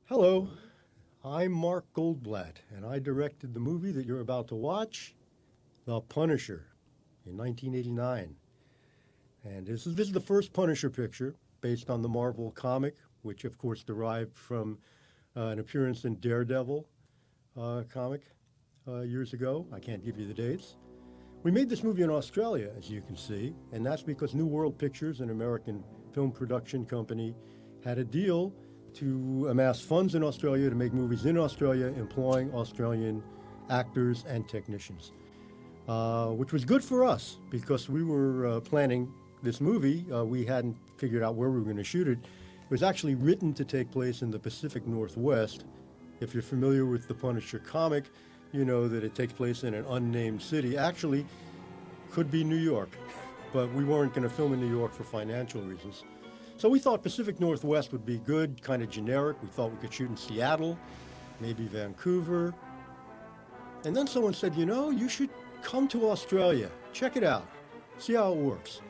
Hello, I'm Mark Goldblatt, and I directed the movie that you're about to watch, The Punisher, in 1989. And this is the first Punisher picture based on the Marvel comic, which of course derived from an appearance in Daredevil comic years ago. I can't give you the dates. We made this movie in Australia, as you can see, and that's because New World Pictures, an American film production company, had a deal to amass funds in Australia to make movies in Australia employing Australian actors and technicians, which was good for us because we were planning this movie. We hadn't figured out where we were going to shoot it. It was actually written to take place in the Pacific Northwest. If you're familiar with the Punisher comic, you know that it takes place in an unnamed city. Actually, could be New York, but we weren't going to film in New York for financial reasons. So we thought Pacific Northwest would be good, kind of generic. We thought we could shoot in Seattle, maybe Vancouver. And then someone said, you know, you should come to Australia. Check it out. See how it works.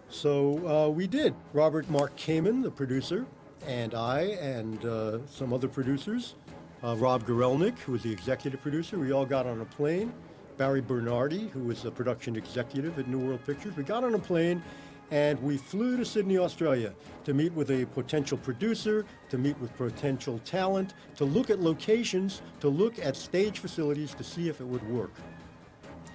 So we did. Robert Mark Kamen, the producer, and I and some other producers, Rob Gorelnik, who was the executive producer, we all got on a plane. Barry Bernardi, who was a production executive at New World Pictures, we got on a plane and we flew to Sydney, Australia to meet with a potential producer, to meet with potential talent, to look at locations, to look at stage facilities to see if it would work.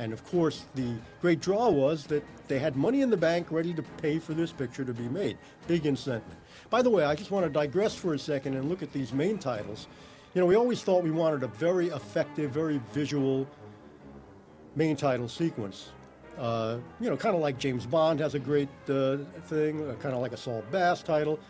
And of course, the great draw was that they had money in the bank ready to pay for this picture to be made. Big incentive. By the way, I just want to digress for a second and look at these main titles. You know, we always thought we wanted a very effective, very visual main title sequence. Kind of like James Bond has a great thing, kind of like a Saul Bass title.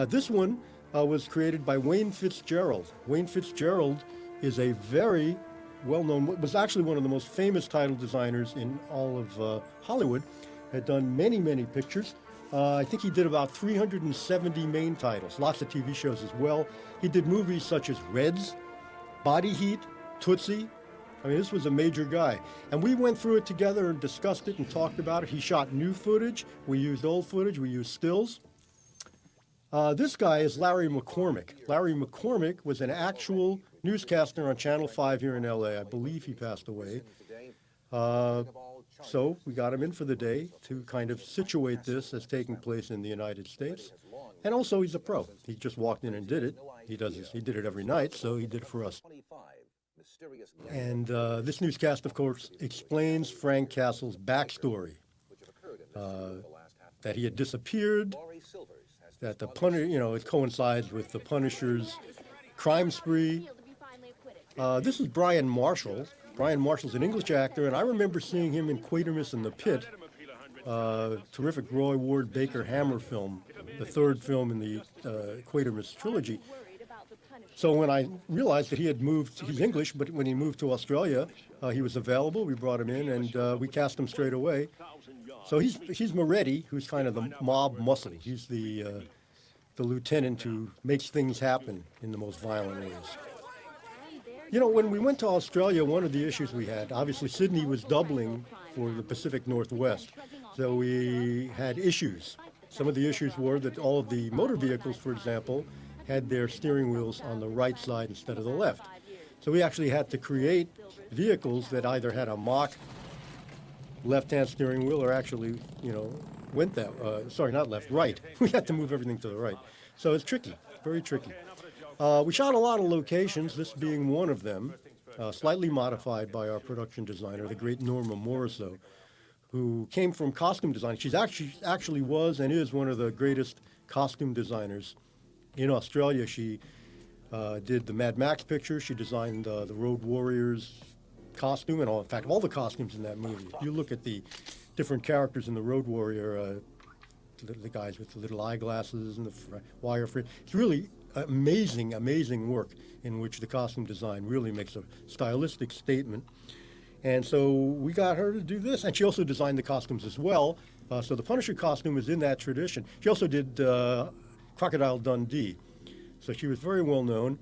This one was created by Wayne Fitzgerald. Wayne Fitzgerald is a very well-known, was actually one of the most famous title designers in all of Hollywood, had done many, many pictures. I think he did about 370 main titles, lots of TV shows as well. He did movies such as Reds, Body Heat, Tootsie. I mean, this was a major guy. And we went through it together and discussed it and talked about it. He shot new footage. We used old footage. We used stills. This guy is Larry McCormick. Larry McCormick was an actual newscaster on Channel 5 here in LA. I believe he passed away. So we got him in for the day to kind of situate this as taking place in the United States. And also, he's a pro. He just walked in and did it. He did it every night, so he did it for us. And this newscast, of course, explains Frank Castle's backstory, that he had disappeared, that it coincides with the Punisher's crime spree. This is Brian Marshall. Brian Marshall's an English actor, and I remember seeing him in Quatermass in the Pit, terrific Roy Ward Baker Hammer film, the third film in the Quatermass trilogy. So when I realized that he had moved, he's English, but when he moved to Australia, he was available. We brought him in, and we cast him straight away. So he's Moretti, who's kind of the mob muscle. He's the lieutenant who makes things happen in the most violent ways. You know, when we went to Australia, one of the issues we had, obviously Sydney was doubling for the Pacific Northwest, so we had issues. Some of the issues were that all of the motor vehicles, for example, had their steering wheels on the right side instead of the left. So we actually had to create vehicles that either had a mock left-hand steering wheel or actually, went that, right. We had to move everything to the right. So it's tricky, very tricky. We shot a lot of locations, this being one of them, slightly modified by our production designer, the great Norma Morrisseau, who came from costume design. She's actually was and is one of the greatest costume designers in Australia. She did the Mad Max picture. She designed the Road Warriors costume and in fact, all the costumes in that movie. If you look at the different characters in the Road Warrior, the guys with the little eyeglasses and the wire frame, it's really amazing, amazing work in which the costume design really makes a stylistic statement. And so we got her to do this. And she also designed the costumes as well. So the Punisher costume is in that tradition. She also did Crocodile Dundee. So she was very well known.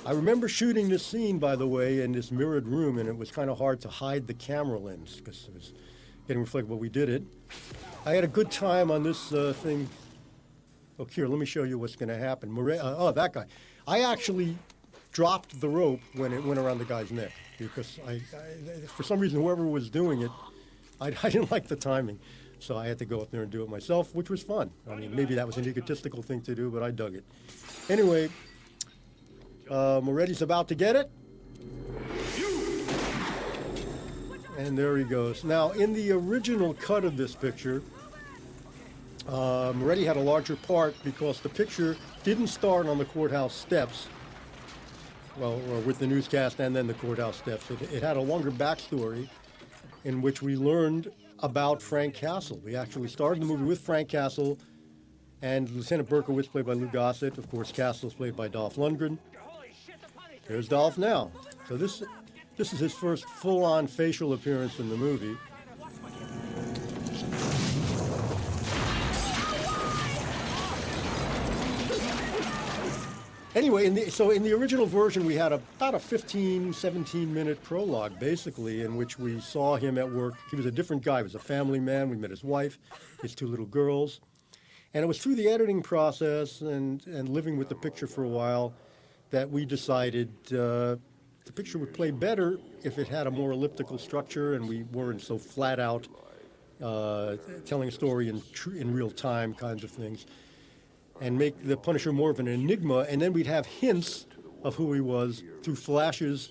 I remember shooting this scene, by the way, in this mirrored room, and it was kind of hard to hide the camera lens because it was getting reflected, but we did it. I had a good time on this thing Okay, here, let me show you what's going to happen. Oh, that guy. I actually dropped the rope when it went around the guy's neck because for some reason, whoever was doing it, I didn't like the timing. So I had to go up there and do it myself, which was fun. I mean, maybe that was an egotistical thing to do, but I dug it. Anyway, Moretti's about to get it. And there he goes. Now, in the original cut of this picture, Moretti had a larger part because the picture didn't start on the courthouse steps, well, or with the newscast and then the courthouse steps. It had a longer backstory in which we learned about Frank Castle. We actually started the movie with Frank Castle and Lieutenant Berkowitz, played by Lou Gossett. Of course, Castle is played by Dolph Lundgren. There's Dolph now. So this is his first full-on facial appearance in the movie. Anyway, in the original version, we had about a 15, 17-minute prologue, basically, in which we saw him at work. He was a different guy. He was a family man. We met his wife, his two little girls. And it was through the editing process and living with the picture for a while that we decided the picture would play better if it had a more elliptical structure and we weren't so flat out telling a story in real time kinds of things, and make the Punisher more of an enigma, and then we'd have hints of who he was through flashes,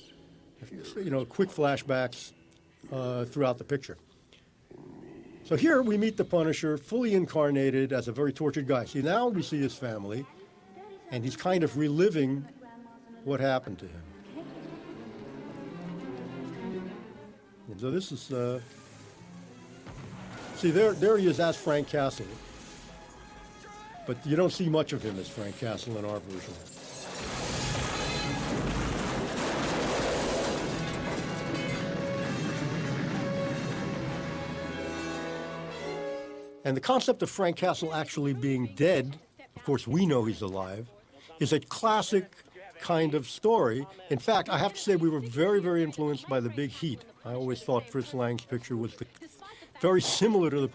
quick flashbacks throughout the picture. So here we meet the Punisher fully incarnated as a very tortured guy. See, now we see his family, and he's kind of reliving what happened to him. And so this is, see, there he is as Frank Castle. But you don't see much of him as Frank Castle in our version. And the concept of Frank Castle actually being dead, of course we know he's alive, is a classic kind of story. In fact, I have to say we were very, very influenced by The Big Heat. I always thought Fritz Lang's picture was very similar to the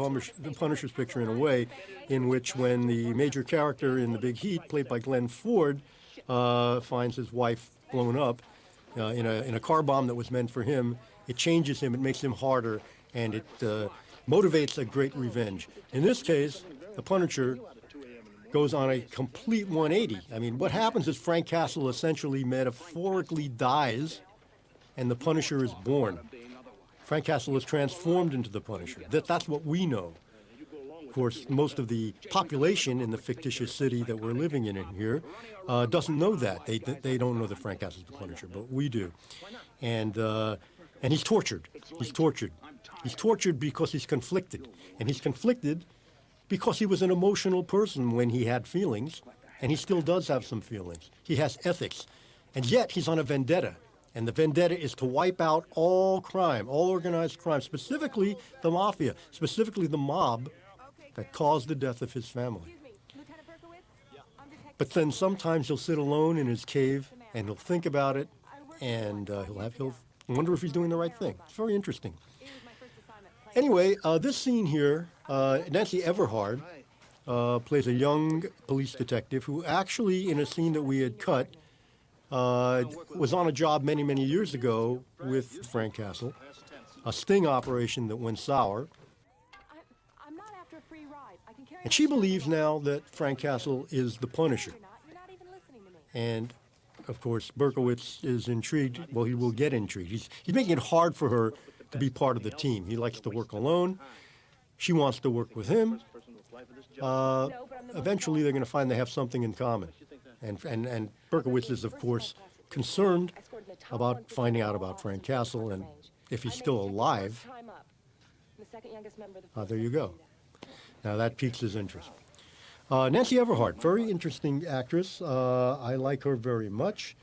Punisher's picture in a way, in which when the major character in The Big Heat, played by Glenn Ford, finds his wife blown up in a car bomb that was meant for him, it changes him, it makes him harder, and it motivates a great revenge. In this case, the Punisher goes on a complete 180. I mean, what happens is Frank Castle essentially metaphorically dies, and the Punisher is born. Frank Castle is transformed into the Punisher. That's what we know. Of course, most of the population in the fictitious city that we're living in here doesn't know that. They don't know that Frank Castle is the Punisher, but we do. And he's tortured. He's tortured. He's tortured because he's conflicted. And he's conflicted because he was an emotional person when he had feelings, and he still does have some feelings. He has ethics. And yet he's on a vendetta. And the vendetta is to wipe out all crime, all organized crime, specifically the mafia, specifically the mob that caused the death of his family. But then sometimes he'll sit alone in his cave and he'll think about it, and he'll wonder if he's doing the right thing. It's very interesting. Anyway, this scene here, Nancy Everhard plays a young police detective who actually, in a scene that we had cut, was on a job many, many years ago with Frank Castle, a sting operation that went sour. And she believes now that Frank Castle is the Punisher. And, of course, Berkowitz is intrigued. Well, he will get intrigued. He's making it hard for her to be part of the team. He likes to work alone. She wants to work with him. Eventually, they're going to find they have something in common. And Berkowitz is, of course, concerned about finding out about Frank Castle and if he's still alive. There you go. Now that piques his interest. Nancy Everhard, very interesting actress. I like her very much.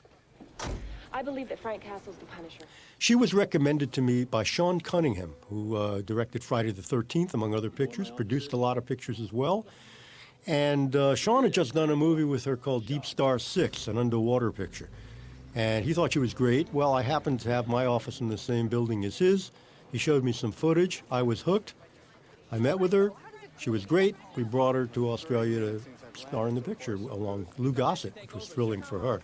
I believe that Frank Castle's the Punisher. She was recommended to me by Sean Cunningham, who directed Friday the 13th, among other pictures, produced a lot of pictures as well. And Sean had just done a movie with her called Deep Star 6, an underwater picture. And he thought she was great. Well, I happened to have my office in the same building as his. He showed me some footage. I was hooked. I met with her. She was great. We brought her to Australia to star in the picture along Lou Gossett, which was thrilling for her.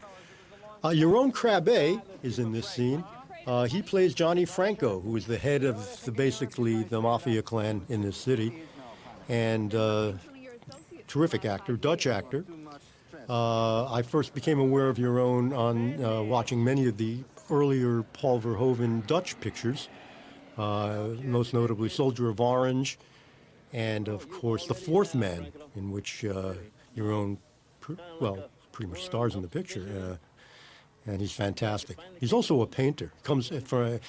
Yaron Crabbe is in this scene. He plays Johnny Franco, who is the head of basically the mafia clan in this city, and terrific actor, Dutch actor. I first became aware of Yaron on watching many of the earlier Paul Verhoeven Dutch pictures, most notably Soldier of Orange, and of course The Fourth Man, in which Yaron, pretty much stars in the picture. And he's fantastic. He's also a painter.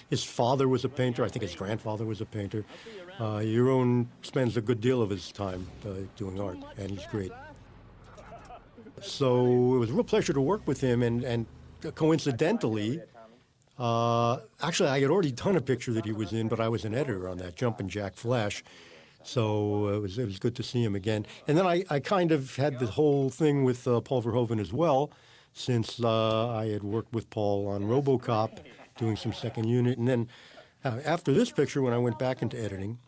His father was a painter. I think his grandfather was a painter. Yaron spends a good deal of his time doing art, and he's great. So it was a real pleasure to work with him, and coincidentally, actually I had already done a picture that he was in, but I was an editor on that, Jumpin' Jack Flash. So it was good to see him again. And then I kind of had the whole thing with Paul Verhoeven as well, since I had worked with Paul on RoboCop, doing some second unit. And then after this picture, when I went back into editing,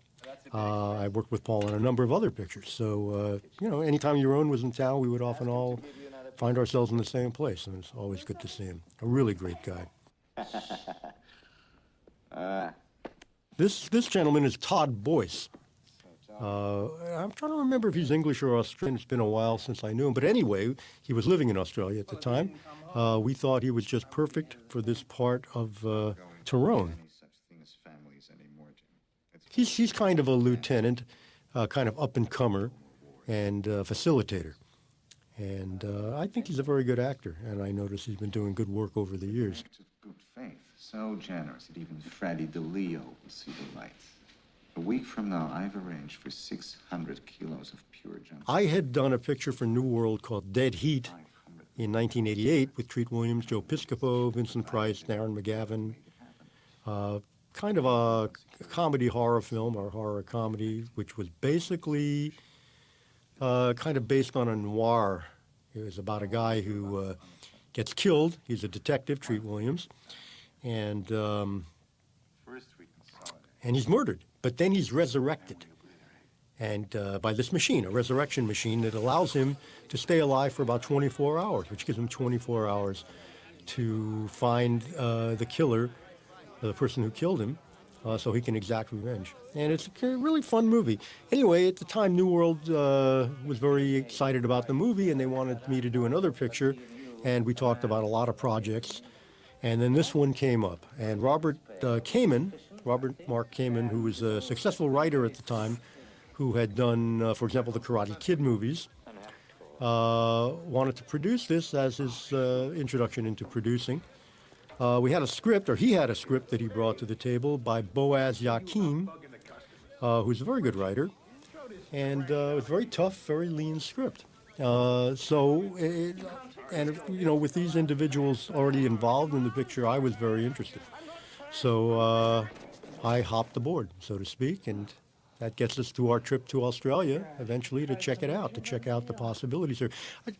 I worked with Paul on a number of other pictures. So, anytime Yaron was in town, we would often all find ourselves in the same place. And it's always good to see him. A really great guy. This gentleman is Todd Boyce. I'm trying to remember if he's English or Australian. It's been a while since I knew him. But anyway, he was living in Australia at the time. We thought he was just perfect for this part of Tyrone. He's kind of a lieutenant, kind of up-and-comer, and facilitator. And I think he's a very good actor, and I notice he's been doing good work over the years. Good faith, so generous that even Freddie DeLeo will see the light. A week from now, I've arranged for 600 kilos of pure junk. I had done a picture for New World called Dead Heat in 1988 with Treat Williams, Joe Piscopo, Vincent Price, Darren McGavin. Kind of a comedy horror film, or horror comedy, which was basically kind of based on a noir. It was about a guy who gets killed. He's a detective, Treat Williams, and he's murdered. But then he's resurrected, and by this machine, a resurrection machine that allows him to stay alive for about 24 hours, which gives him 24 hours to find the killer, the person who killed him, so he can exact revenge. And it's a really fun movie. Anyway, at the time, New World was very excited about the movie, and they wanted me to do another picture, and we talked about a lot of projects. And then this one came up, and Robert Mark Kamen, who was a successful writer at the time, who had done, for example, the Karate Kid movies, wanted to produce this as his introduction into producing. We had a script, or he had a script that he brought to the table by Boaz Yakim, who's a very good writer, and it was a very tough, very lean script. With these individuals already involved in the picture, I was very interested. So I hopped aboard, so to speak, and that gets us to our trip to Australia eventually to check it out, to check out the possibilities here.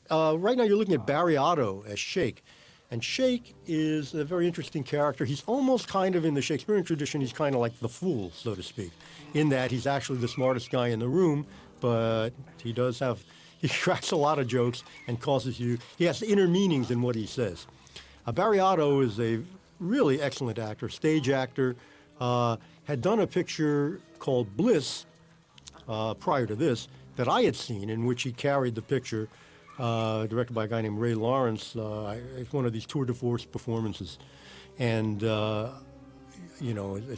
Right now you're looking at Barry Otto as Shake. And Shake is a very interesting character. He's almost kind of in the Shakespearean tradition, he's kind of like the fool, so to speak, in that he's actually the smartest guy in the room, but he cracks a lot of jokes and he has inner meanings in what he says. Barry Otto is a really excellent actor, stage actor, had done a picture called Bliss prior to this that I had seen, in which he carried the picture, directed by a guy named Ray Lawrence. It's one of these tour de force performances. And, as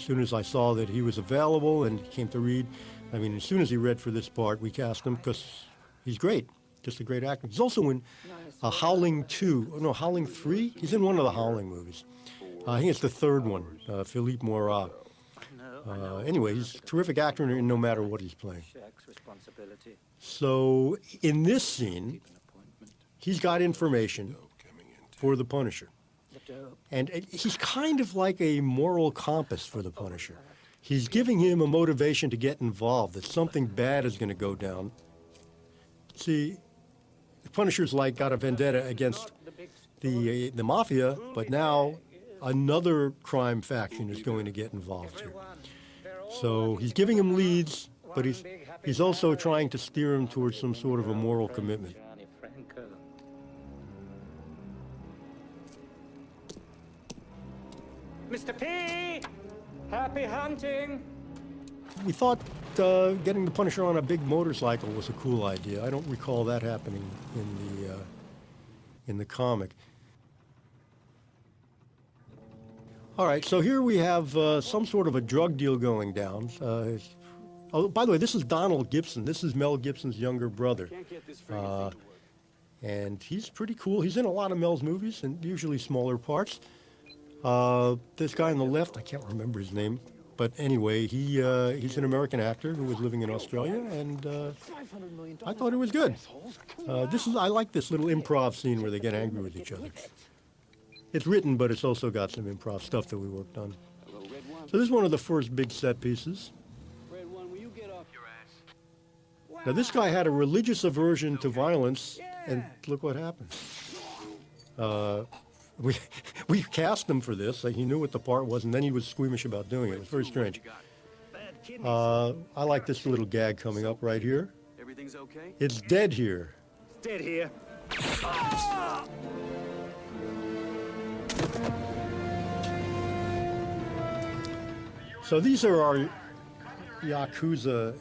soon as I saw that he was available and he came to read, as soon as he read for this part, we cast him because he's great, just a great actor. He's also in Howling 3? He's in one of the Howling movies. I think it's the third one, Philippe Morat. Anyway, he's a terrific actor no matter what he's playing. So in this scene, he's got information for the Punisher. And he's kind of like a moral compass for the Punisher. He's giving him a motivation to get involved, that something bad is going to go down. See, the Punisher's got a vendetta against the mafia, but now another crime faction is going to get involved here. So he's giving him leads, but he's also trying to steer him towards some sort of a moral commitment. Mr. P! Happy hunting! We thought getting the Punisher on a big motorcycle was a cool idea. I don't recall that happening in the comic. All right, so here we have some sort of a drug deal going down. Oh, by the way, this is Donald Gibson. This is Mel Gibson's younger brother. And he's pretty cool. He's in a lot of Mel's movies, and usually smaller parts. This guy on the left, I can't remember his name. But anyway, he's an American actor who was living in Australia, and I thought it was good. I like this little improv scene where they get angry with each other. It's written, but it's also got some improv stuff that we worked on. So this is one of the first big set pieces. Now this guy had a religious aversion to violence, and look what happened. We cast him for this. He knew what the part was, and then he was squeamish about doing it. It was very strange. I like this little gag coming up right here. Everything's okay? It's dead here. It's dead here. So these are our Yakuza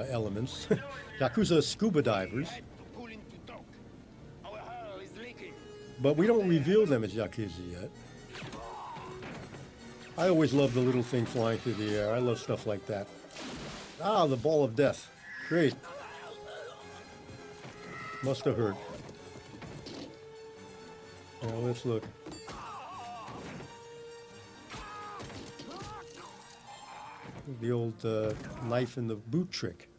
elements. Yakuza scuba divers. But we don't reveal them as Yakuza yet. I always love the little thing flying through the air. I love stuff like that. Ah, the ball of death. Great. Must have hurt. Now let's look. The old knife in the boot trick.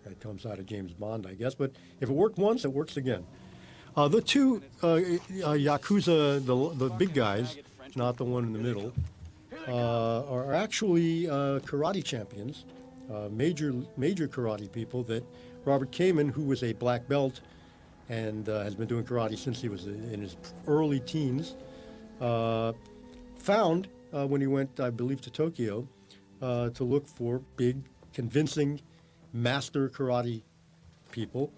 That comes out of James Bond, I guess. But if it worked once, it works again. The two Yakuza, the big guys, not the one in the middle, are actually karate champions, major karate people that Robert Kamen, who was a black belt and has been doing karate since he was in his early teens, found when he went, I believe, to Tokyo to look for big, convincing master karate people.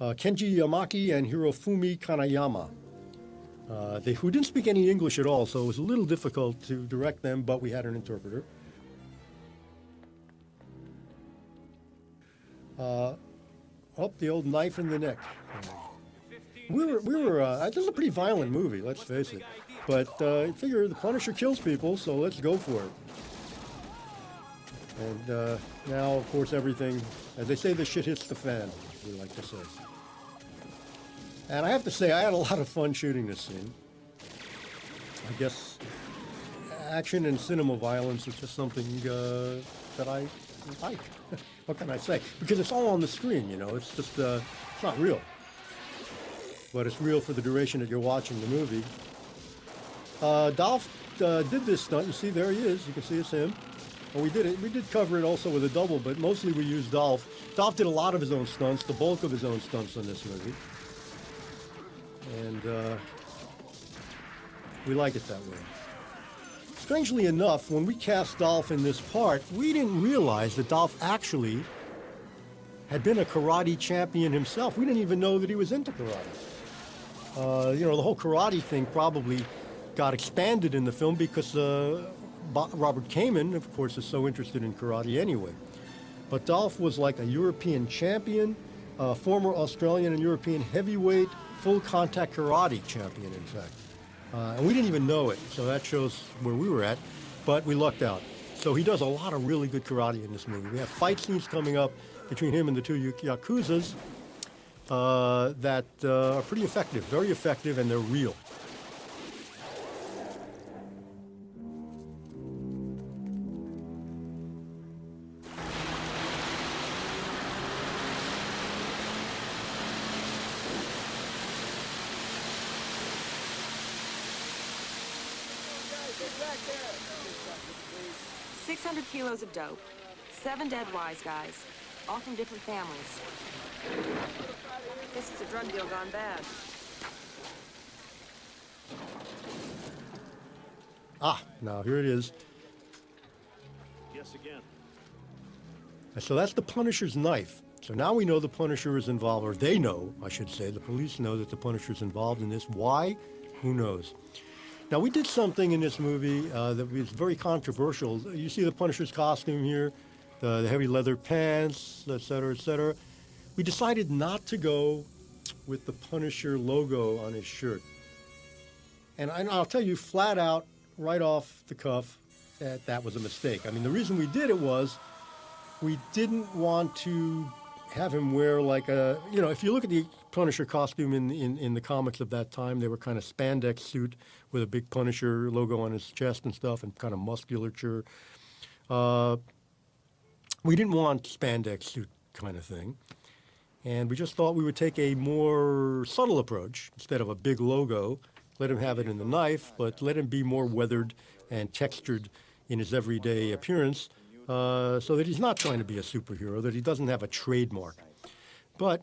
Kenji Yamaki and Hirofumi Kanayama, who didn't speak any English at all, so it was a little difficult to direct them, but we had an interpreter. The old knife in the neck. This is a pretty violent movie, let's face it. But I figure the Punisher kills people, so let's go for it. And now, of course, everything, as they say, the shit hits the fan, as we like to say. And I have to say, I had a lot of fun shooting this scene. I guess action and cinema violence is just something that I like. What can I say? Because it's all on the screen, you know. It's just, it's not real. But it's real for the duration that you're watching the movie. Dolph did this stunt. You see, there he is. You can see it's him. And we did cover it also with a double, but mostly we used Dolph. Dolph did a lot of his own stunts, the bulk of his own stunts in this movie. And we like it that way. Strangely enough, when we cast Dolph in this part, we didn't realize that Dolph actually had been a karate champion himself. We didn't even know that he was into karate. The whole karate thing probably got expanded in the film because Robert Kamen, of course, is so interested in karate anyway. But Dolph was like a European champion, former Australian and European heavyweight, full contact karate champion, in fact. And we didn't even know it, so that shows where we were at, but we lucked out. So he does a lot of really good karate in this movie. We have fight scenes coming up between him and the two Yakuzas that are pretty effective, very effective, and they're real. Back there. 600 kilos of dope, 7 dead wise guys, all from different families. This is a drug deal gone bad. Now here it is. Yes, again. So that's the Punisher's knife. So now we know the Punisher is involved, or they know, I should say, the police know that the Punisher is involved in this. Why? Who knows? Now, we did something in this movie that was very controversial. You see the Punisher's costume here, the heavy leather pants, et cetera, et cetera. We decided not to go with the Punisher logo on his shirt. And I'll tell you flat out, right off the cuff, that was a mistake. I mean, the reason we did it was we didn't want to have him wear like a, if you look at the Punisher costume in the comics of that time, they were kind of spandex suit with a big Punisher logo on his chest and stuff and kind of musculature. We didn't want spandex suit kind of thing. And we just thought we would take a more subtle approach. Instead of a big logo, let him have it in the knife, but let him be more weathered and textured in his everyday appearance so that he's not trying to be a superhero, that he doesn't have a trademark. But,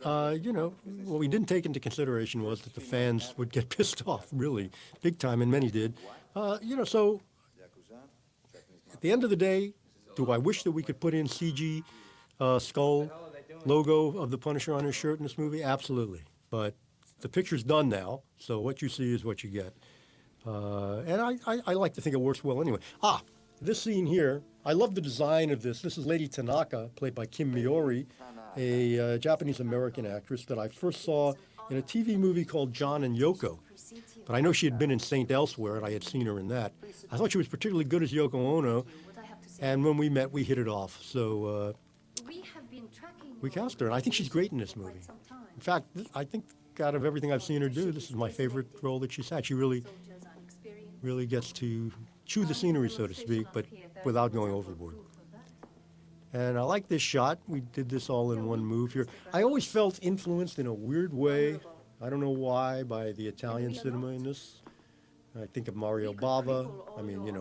what we didn't take into consideration was that the fans would get pissed off, really, big time, and many did. So at the end of the day, do I wish that we could put in CG skull logo of the Punisher on his shirt in this movie? Absolutely. But the picture's done now, so what you see is what you get. And I like to think it works well anyway. This scene here, I love the design of this. This is Lady Tanaka, played by Kim Miori, a Japanese-American actress that I first saw in a TV movie called John and Yoko. But I know she had been in Saint Elsewhere, and I had seen her in that. I thought she was particularly good as Yoko Ono, and when we met, we hit it off. So we cast her, and I think she's great in this movie. In fact, I think out of everything I've seen her do, this is my favorite role that she's had. She really gets to chew the scenery, so to speak, but without going overboard. And I like this shot. We did this all in one move here. I always felt influenced in a weird way, I don't know why, by the Italian cinema in this. I think of Mario Bava. I mean,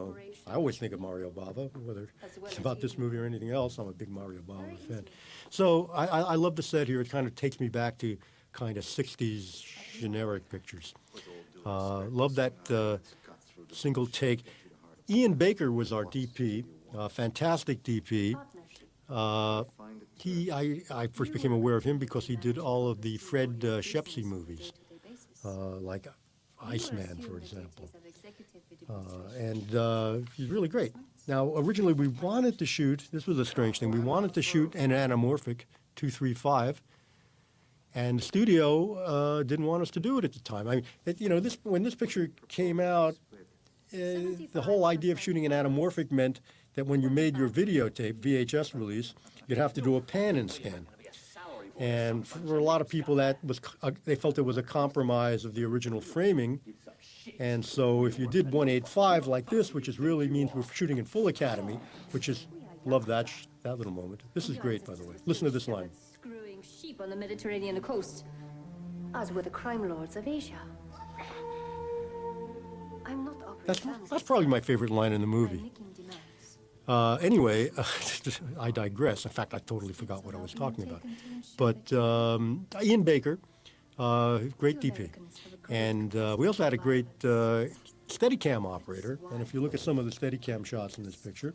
I always think of Mario Bava, whether it's about this movie or anything else. I'm a big Mario Bava fan. So I love the set here. It kind of takes me back to kind of 60s generic pictures. Love that single take. Ian Baker was our DP, fantastic DP. I first became aware of him because he did all of the Fred Shepsey movies, like Iceman, for example. And he's really great. Now, originally we wanted to shoot, this was a strange thing, we wanted to shoot an anamorphic 235, and the studio didn't want us to do it at the time. I mean, when this picture came out, the whole idea of shooting an anamorphic meant that when you made your videotape, VHS release, you'd have to do a pan and scan. And for a lot of people, they felt it was a compromise of the original framing. And so if you did 185 like this, which really means we're shooting in full Academy, which is, love that little moment. This is great, by the way. Listen to this line. Screwing sheep on the Mediterranean coast, as were the crime lords of Asia. I'm not That's probably my favorite line in the movie. Anyway, I digress. In fact, I totally forgot what I was talking about. But Ian Baker, great DP. And we also had a great Steadicam operator. And if you look at some of the Steadicam shots in this picture,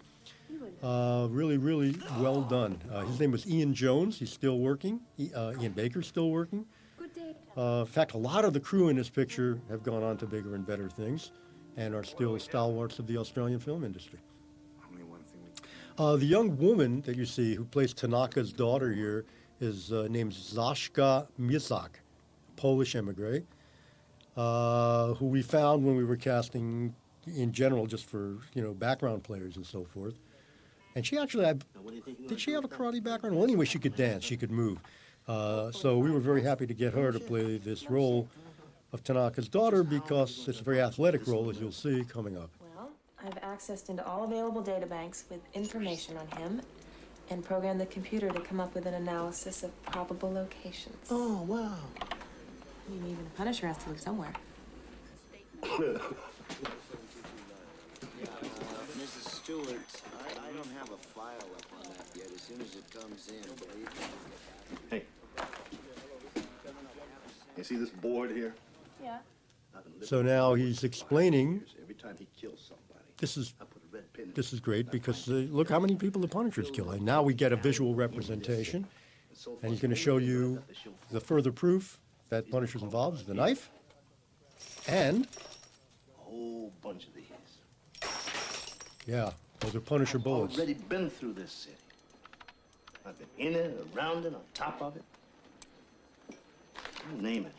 really, really well done. His name was Ian Jones. He's still working. Ian Baker's still working. In fact, a lot of the crew in this picture have gone on to bigger and better things and are still stalwarts of the Australian film industry. The young woman that you see who plays Tanaka's daughter here is named Zashka Mizak, Polish emigre, who we found when we were casting in general just for, background players and so forth. And she actually did she have a karate background? Well, anyway, she could dance, she could move. So we were very happy to get her to play this role of Tanaka's daughter because it's a very athletic role, as you'll see coming up. Well, I've accessed into all available databanks with information on him and programmed the computer to come up with an analysis of probable locations. Oh, wow. I mean, even a Punisher has to live somewhere. Mrs. Stewart, I don't have a file up on that yet. As soon as it comes in, believe me. Hey. You see this board here? Yeah. So now he's explaining. Every time he kills somebody, This is I put a red pin in This is great because look how many people the Punisher's killing. Now we get a visual representation, and he's going to show you the further proof that Punisher's involved is the knife, and bunch of these. Yeah, those are Punisher bullets. Already been through this city. I've been in it, around it, on top of it. You name it.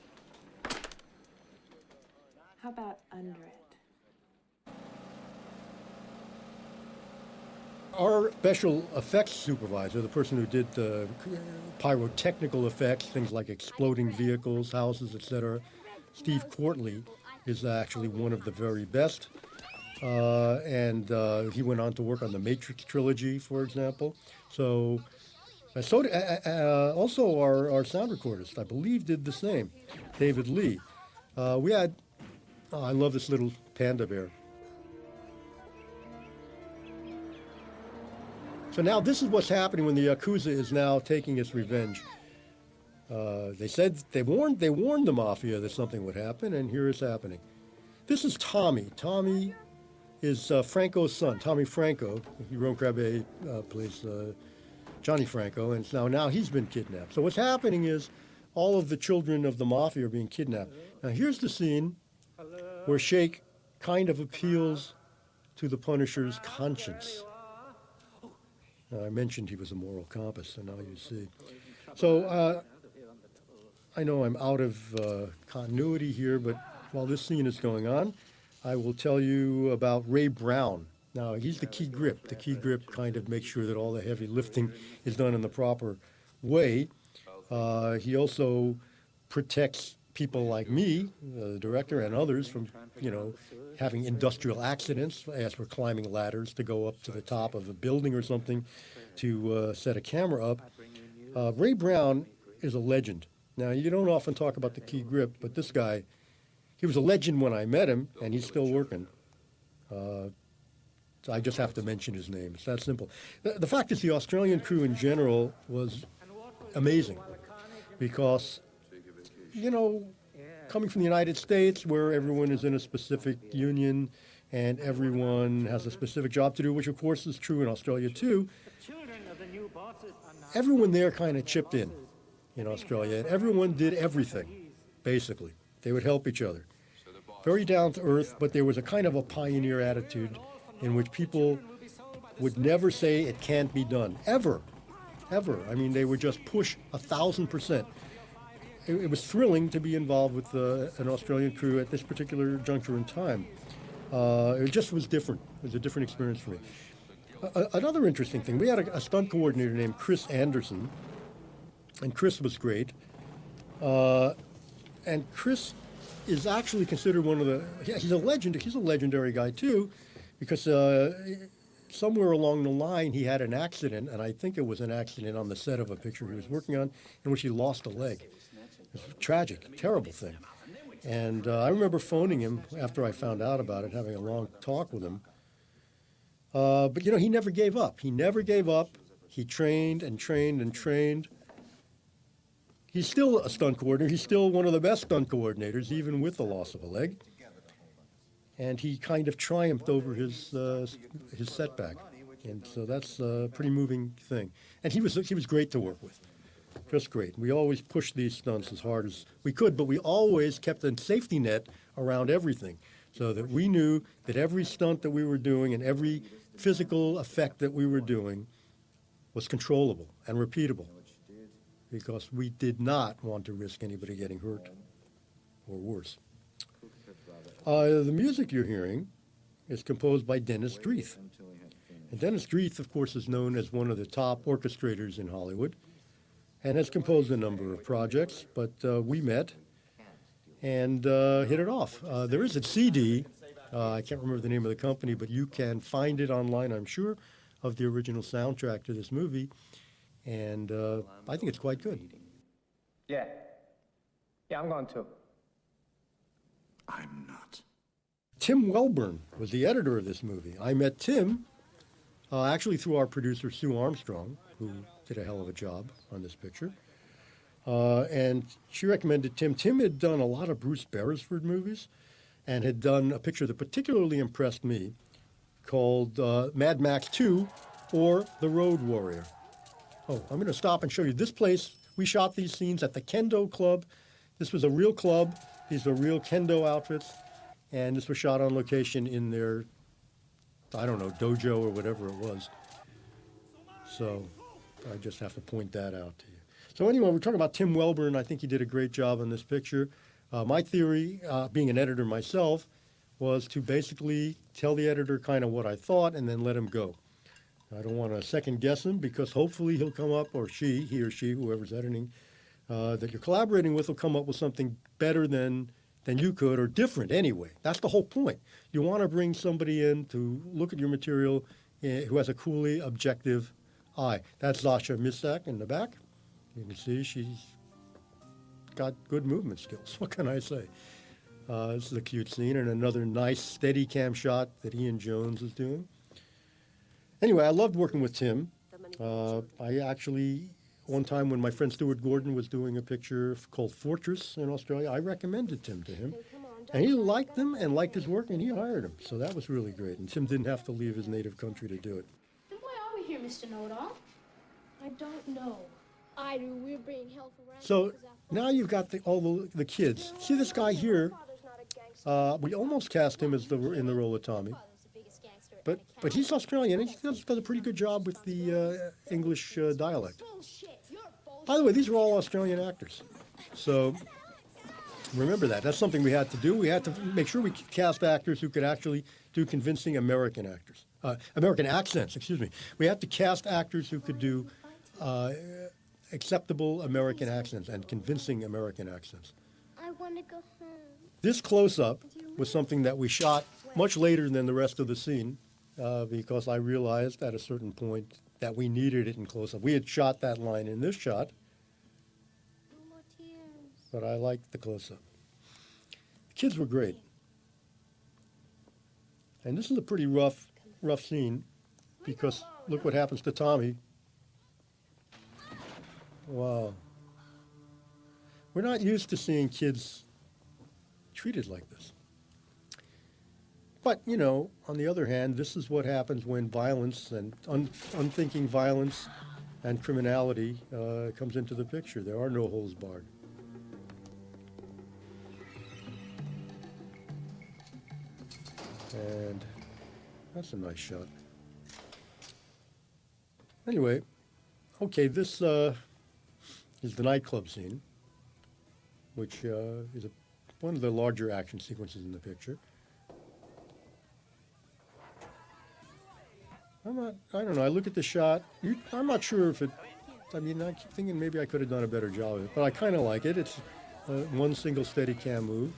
How about under it? Our special effects supervisor, the person who did the pyrotechnical effects, things like exploding vehicles, houses, etc., Steve Courtley, is actually one of the very best. And he went on to work on the Matrix trilogy, for example. So also our sound recordist, I believe, did the same, David Lee. We had, I love this little panda bear. So now this is what's happening when the Yakuza is now taking its revenge. They said, they warned the Mafia that something would happen, and here it's happening. This is Tommy. Tommy is Franco's son, Tommy Franco. Jerome Crabbe plays Johnny Franco, and now he's been kidnapped. So what's happening is all of the children of the Mafia are being kidnapped. Now here's the scene where Shake kind of appeals to the Punisher's conscience. I mentioned he was a moral compass, so now you see. So I know I'm out of continuity here, but while this scene is going on, I will tell you about Ray Brown. Now, he's the key grip. The key grip kind of makes sure that all the heavy lifting is done in the proper way. He also protects people like me, the director, and others from, having industrial accidents as we're climbing ladders to go up to the top of a building or something to set a camera up. Ray Brown is a legend. Now, you don't often talk about the key grip, but this guy, he was a legend when I met him, and he's still working. So I just have to mention his name. It's that simple. The fact is, the Australian crew in general was amazing because, coming from the United States, where everyone is in a specific union and everyone has a specific job to do, which of course is true in Australia too, everyone there kind of chipped in Australia, and everyone did everything, basically. They would help each other. Very down to earth, but there was a kind of a pioneer attitude in which people would never say it can't be done, ever. I mean, they would just push 1,000%. It was thrilling to be involved with an Australian crew at this particular juncture in time. It just was different. It was a different experience for me. Another interesting thing, we had a stunt coordinator named Chris Anderson, and Chris was great. And Chris is actually considered one of the, he's a legend, he's a legendary guy too, because somewhere along the line he had an accident, and I think it was an accident on the set of a picture he was working on, in which he lost a leg. It was tragic, terrible thing. And I remember phoning him after I found out about it, having a long talk with him. But he never gave up. He never gave up. He trained and trained and trained. He's still a stunt coordinator. He's still one of the best stunt coordinators, even with the loss of a leg. And he kind of triumphed over his setback. And so that's a pretty moving thing. And he was great to work with. Just great. We always pushed these stunts as hard as we could, but we always kept a safety net around everything so that we knew that every stunt that we were doing and every physical effect that we were doing was controllable and repeatable, because we did not want to risk anybody getting hurt or worse. The music you're hearing is composed by Dennis Dreith. And Dennis Dreith, of course, is known as one of the top orchestrators in Hollywood and has composed a number of projects, but we met and hit it off. There is a CD, I can't remember the name of the company, but you can find it online, I'm sure, of the original soundtrack to this movie, and I think it's quite good. Yeah, I'm going to. I'm not. Tim Welburn was the editor of this movie. I met Tim actually through our producer, Sue Armstrong, who did a hell of a job on this picture. And she recommended Tim. Tim had done a lot of Bruce Beresford movies and had done a picture that particularly impressed me called Mad Max 2 or The Road Warrior. Oh, I'm going to stop and show you this place. We shot these scenes at the Kendo Club. This was a real club. These were real Kendo outfits. And this was shot on location in their, I don't know, dojo or whatever it was. So I just have to point that out to you. So anyway, we're talking about Tim Welburn. I think he did a great job on this picture. My theory, being an editor myself, was to basically tell the editor kind of what I thought and then let him go. I don't want to second guess him because hopefully he'll come up, or he or she, whoever's editing, that you're collaborating with will come up with something better than you could, or different anyway. That's the whole point. You want to bring somebody in to look at your material who has a coolly objective eye. That's Zasha Misak in the back. You can see she's got good movement skills. What can I say? This is a cute scene and another nice steady cam shot that Ian Jones is doing. Anyway, I loved working with Tim. I actually, one time when my friend Stuart Gordon was doing a picture called Fortress in Australia, I recommended Tim to him. And he liked him and liked his work, and he hired him. So that was really great. And Tim didn't have to leave his native country to do it. Then why are we here, Mr. Know-It-All? I don't know. I do. We're being held for ransom. So now you've got all the kids. See this guy here? We almost cast him as in the role of Tommy. But he's Australian, and he does a pretty good job with the English dialect. By the way, these are all Australian actors. So remember that. That's something we had to do. We had to make sure we cast actors who could actually do convincing American accents, excuse me. We had to cast actors who could do acceptable American accents and convincing American accents. I want to go home. This close-up was something that we shot much later than the rest of the scene because I realized at a certain point that we needed it in close-up. We had shot that line in this shot, but I liked the close-up. The kids were great. And this is a pretty rough scene because look what happens to Tommy. Wow. We're not used to seeing kids treated like this. But, you know, on the other hand, this is what happens when violence and unthinking violence and criminality comes into the picture. There are no holes barred. And that's a nice shot. Anyway, okay, this is the nightclub scene, which is one of the larger action sequences in the picture. I don't know, I look at the shot, I'm not sure if I keep thinking maybe I could have done a better job of it, but I kind of like it. It's one single steady cam move,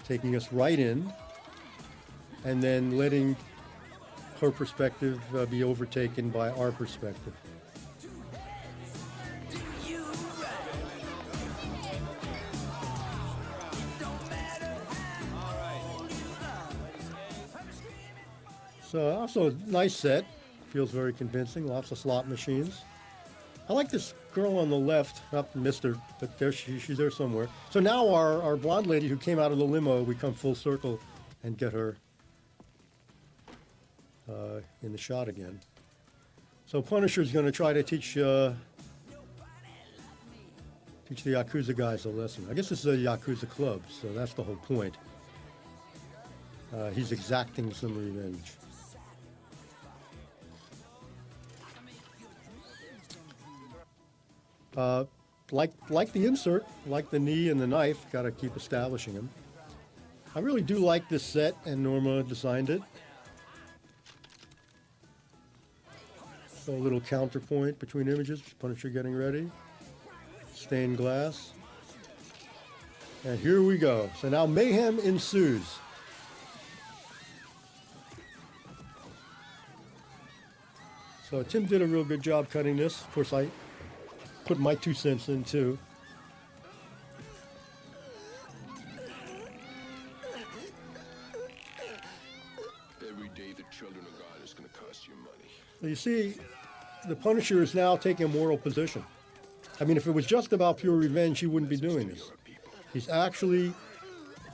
taking us right in, and then letting her perspective be overtaken by our perspective. So also a nice set, feels very convincing, lots of slot machines. I like this girl on the left, not missed her, but there she's there somewhere. So now our blonde lady who came out of the limo, we come full circle and get her in the shot again. So Punisher's going to try to teach the Yakuza guys a lesson. I guess this is a Yakuza club, so that's the whole point. He's exacting some revenge. Like the insert, like the knee and the knife, got to keep establishing them. I really do like this set, and Norma designed it. So a little counterpoint between images, Punisher getting ready, stained glass. And here we go. So now mayhem ensues. So Tim did a real good job cutting this. Of course, I put my 2 cents in too. Every day the children of God is going to cost you money. So you see, the Punisher is now taking a moral position. I mean, if it was just about pure revenge, he wouldn't be doing this. He's actually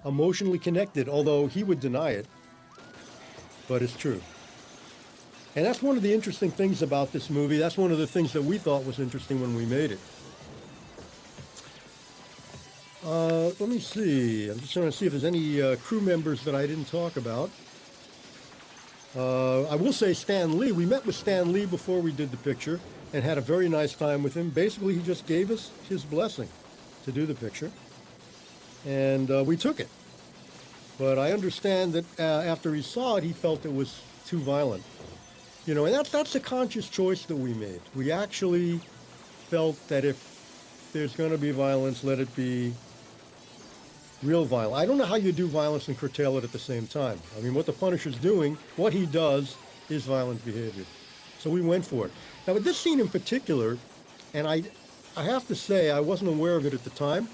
emotionally connected, although he would deny it, but it's true. And that's one of the interesting things about this movie. That's one of the things that we thought was interesting when we made it. Let me see. I'm just trying to see if there's any crew members that I didn't talk about. I will say Stan Lee. We met with Stan Lee before we did the picture and had a very nice time with him. Basically, he just gave us his blessing to do the picture, and we took it. But I understand that after he saw it, he felt it was too violent. You know, and that's a conscious choice that we made. We actually felt that if there's going to be violence, let it be real violence. I don't know how you do violence and curtail it at the same time. I mean, what the Punisher's doing, what he does, is violent behavior. So we went for it. Now, with this scene in particular, and I have to say I wasn't aware of it at the time,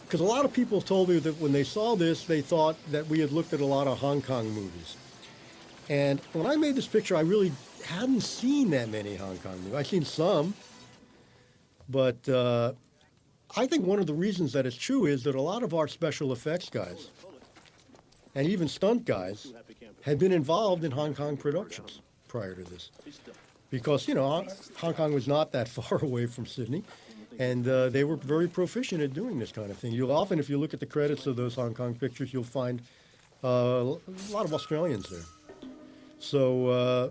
because a lot of people told me that when they saw this, they thought that we had looked at a lot of Hong Kong movies. And when I made this picture, I really hadn't seen that many Hong Kong movies. I've seen some, but I think one of the reasons that it's true is that a lot of our special effects guys, and even stunt guys, had been involved in Hong Kong productions prior to this. Because, you know, Hong Kong was not that far away from Sydney, and they were very proficient at doing this kind of thing. You'll often, if you look at the credits of those Hong Kong pictures, you'll find a lot of Australians there. So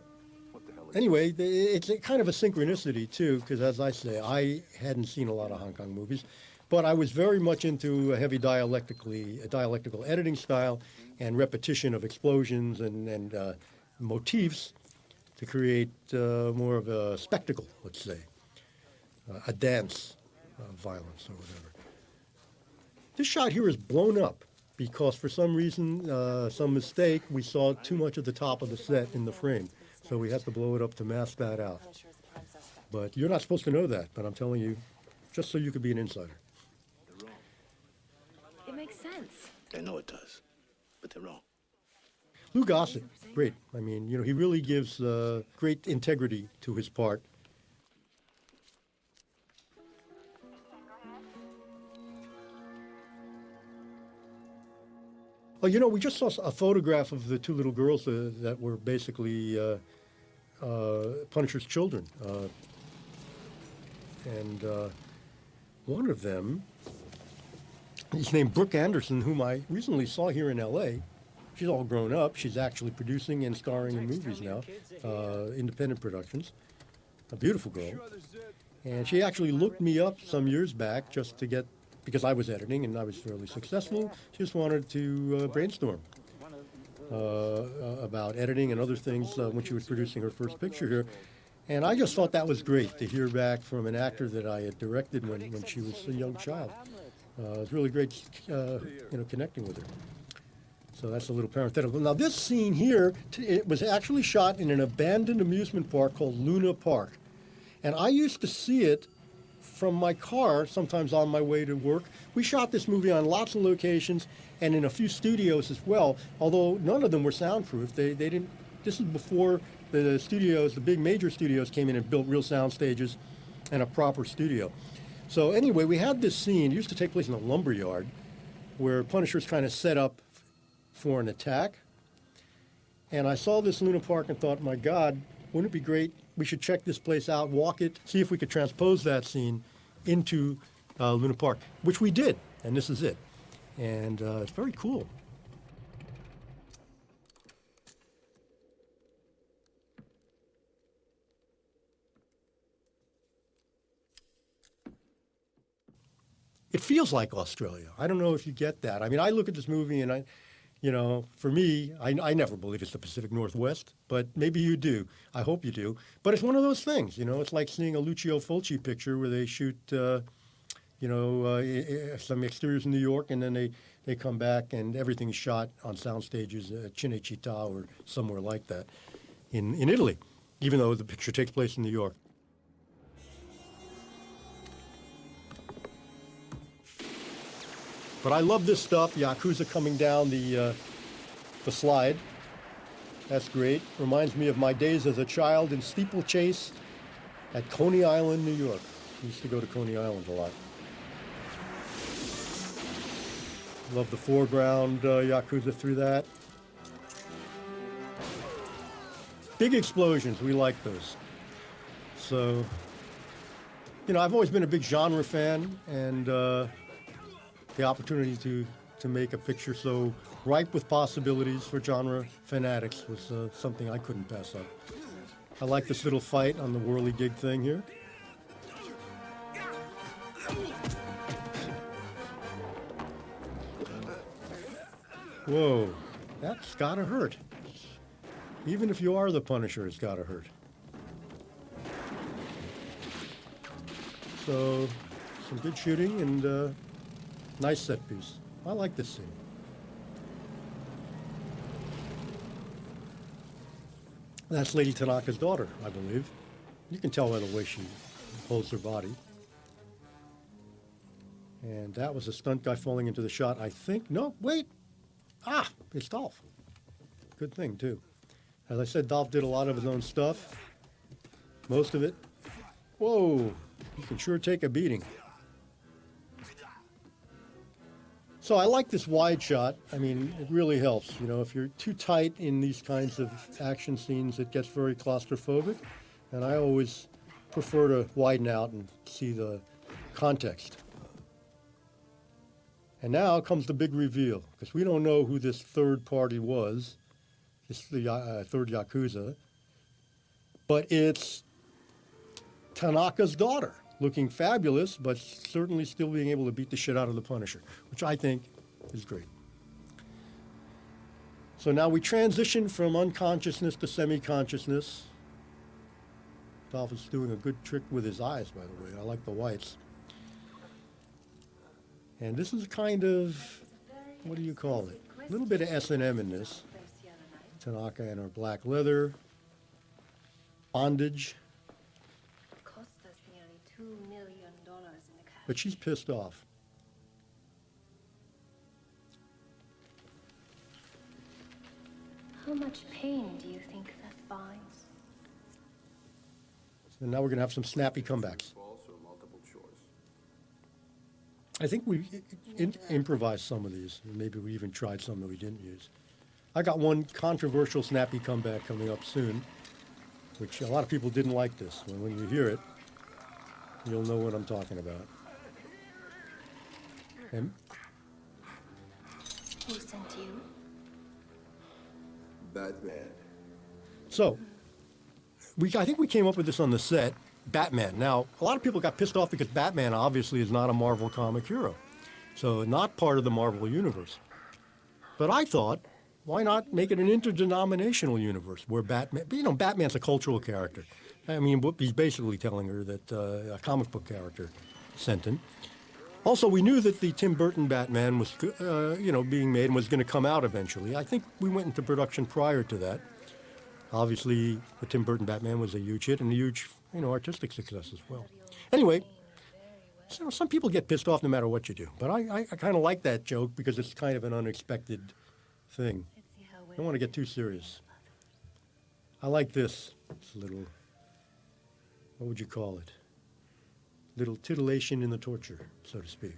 anyway, it's kind of a synchronicity too, because as I say, I hadn't seen a lot of Hong Kong movies, but I was very much into a heavy dialectical editing style and repetition of explosions and motifs to create more of a spectacle, let's say, a dance of violence or whatever. This shot here is blown up because for some reason, some mistake, we saw too much of the top of the set in the frame. So we had to blow it up to mask that out. But you're not supposed to know that, but I'm telling you, just so you could be an insider. It makes sense. They know it does, but they're wrong. Lou Gossett, great. I mean, you know, he really gives great integrity to his part. Well, you know, we just saw a photograph of the two little girls that were basically Punisher's children. And one of them is named Brooke Anderson, whom I recently saw here in L.A. She's all grown up. She's actually producing and starring in movies now, independent productions. A beautiful girl. And she actually looked me up some years back just to get, because I was editing and I was fairly successful, she just wanted to brainstorm about editing and other things when she was producing her first picture here. And I just thought that was great to hear back from an actor that I had directed when she was a young child. It was really great, connecting with her. So that's a little parenthetical. Now this scene here, it was actually shot in an abandoned amusement park called Luna Park. And I used to see it from my car, sometimes on my way to work. We shot this movie on lots of locations and in a few studios as well, although none of them were soundproof. They didn't, this is before the studios, the big major studios came in and built real sound stages and a proper studio. So anyway, we had this scene, it used to take place in a lumber yard, where Punisher's kind of set up for an attack. And I saw this Luna Park and thought, my God, wouldn't it be great? We should check this place out, walk it, see if we could transpose that scene into Luna Park, which we did, and this is it. And it's very cool. It feels like Australia. I don't know if you get that. I mean, I look at this movie and for me, I never believe it's the Pacific Northwest, but maybe you do. I hope you do. But it's one of those things, it's like seeing a Lucio Fulci picture where they shoot, some exteriors in New York and then they come back and everything's shot on sound stages at Cinecittà or somewhere like that in Italy, even though the picture takes place in New York. But I love this stuff, Yakuza coming down the slide. That's great. Reminds me of my days as a child in steeplechase at Coney Island, New York. I used to go to Coney Island a lot. Love the foreground Yakuza through that. Big explosions, we like those. So, I've always been a big genre fan, and the opportunity to make a picture so ripe with possibilities for genre fanatics was something I couldn't pass up. I like this little fight on the whirligig thing here. Whoa, that's gotta hurt. Even if you are the Punisher, it's gotta hurt. So, some good shooting and nice set piece. I like this scene. That's Lady Tanaka's daughter, I believe. You can tell by the way she holds her body. And that was a stunt guy falling into the shot, I think. No, wait. Ah, it's Dolph. Good thing, too. As I said, Dolph did a lot of his own stuff. Most of it. Whoa, you can sure take a beating. So I like this wide shot. I mean, it really helps. You know, if you're too tight in these kinds of action scenes, it gets very claustrophobic. And I always prefer to widen out and see the context. And now comes the big reveal, because we don't know who this third party was, this third Yakuza, but it's Tanaka's daughter, looking fabulous, but certainly still being able to beat the shit out of the Punisher, which I think is great. So now we transition from unconsciousness to semi-consciousness. Dolph is doing a good trick with his eyes, by the way. I like the whites. And this is kind of, what do you call it? A little bit of S&M in this. Tanaka and her black leather, bondage. Cost us nearly $2 million in the cash. But she's pissed off. How much pain do you think that buys? And now we're going to have some snappy comebacks. I think we improvised some of these. Maybe we even tried some that we didn't use. I got one controversial snappy comeback coming up soon, which a lot of people didn't like this. When you hear it, you'll know what I'm talking about. And Who sent you? Batman. so, I think we came up with this on the set, Batman. Now, a lot of people got pissed off because Batman obviously is not a Marvel comic hero. So not part of the Marvel universe. But I thought, why not make it an interdenominational universe where Batman's a cultural character. I mean, he's basically telling her that a comic book character sent him. Also, we knew that the Tim Burton Batman was, being made and was going to come out eventually. I think we went into production prior to that. Obviously, the Tim Burton Batman was a huge hit and a huge, artistic success as well. Anyway, so some people get pissed off no matter what you do. But I kind of like that joke because it's kind of an unexpected thing. I don't want to get too serious. I like this. It's a little, what would you call it? Little titillation in the torture, so to speak.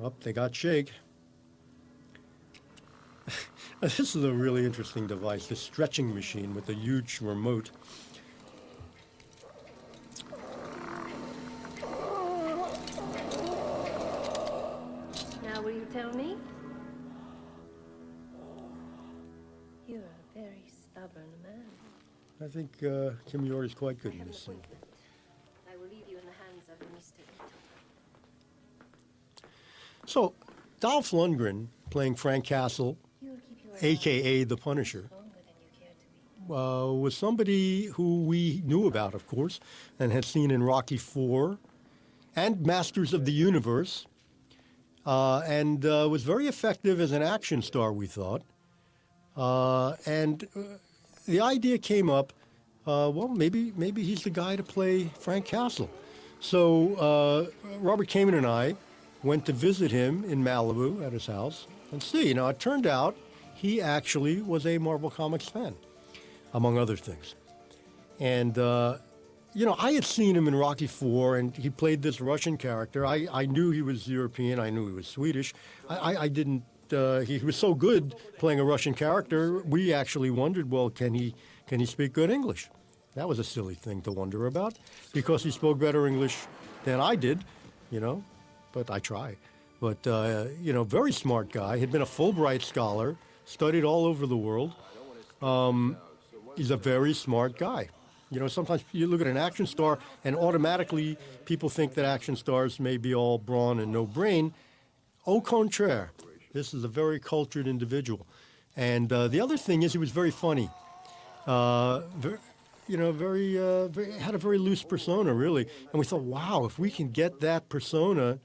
Oh, they got shake. This is a really interesting device, this stretching machine with a huge remote. Now will you tell me? You're a very stubborn man. I think Kim Yor is quite good in this scene. I will leave you in the hands of Mr. Ito. So, Dolph Lundgren playing Frank Castle, a.k.a. the Punisher, was somebody who we knew about, of course, and had seen in Rocky IV and Masters of the Universe, and was very effective as an action star, we thought. And the idea came up, maybe he's the guy to play Frank Castle. So Robert Kamen and I went to visit him in Malibu at his house and see. It turned out he actually was a Marvel Comics fan, among other things. And, I had seen him in Rocky IV, and he played this Russian character. I knew he was European. I knew he was Swedish. I didn't, he was so good playing a Russian character, we actually wondered, well, can he speak good English? That was a silly thing to wonder about, because he spoke better English than I did, but I try. But, very smart guy. Had been a Fulbright scholar, studied all over the world. He's a very smart guy. Sometimes you look at an action star and automatically people think that action stars may be all brawn and no brain. Au contraire, this is a very cultured individual. And the other thing is he was very funny. Had a very loose persona, really. And we thought, wow, if we can get that persona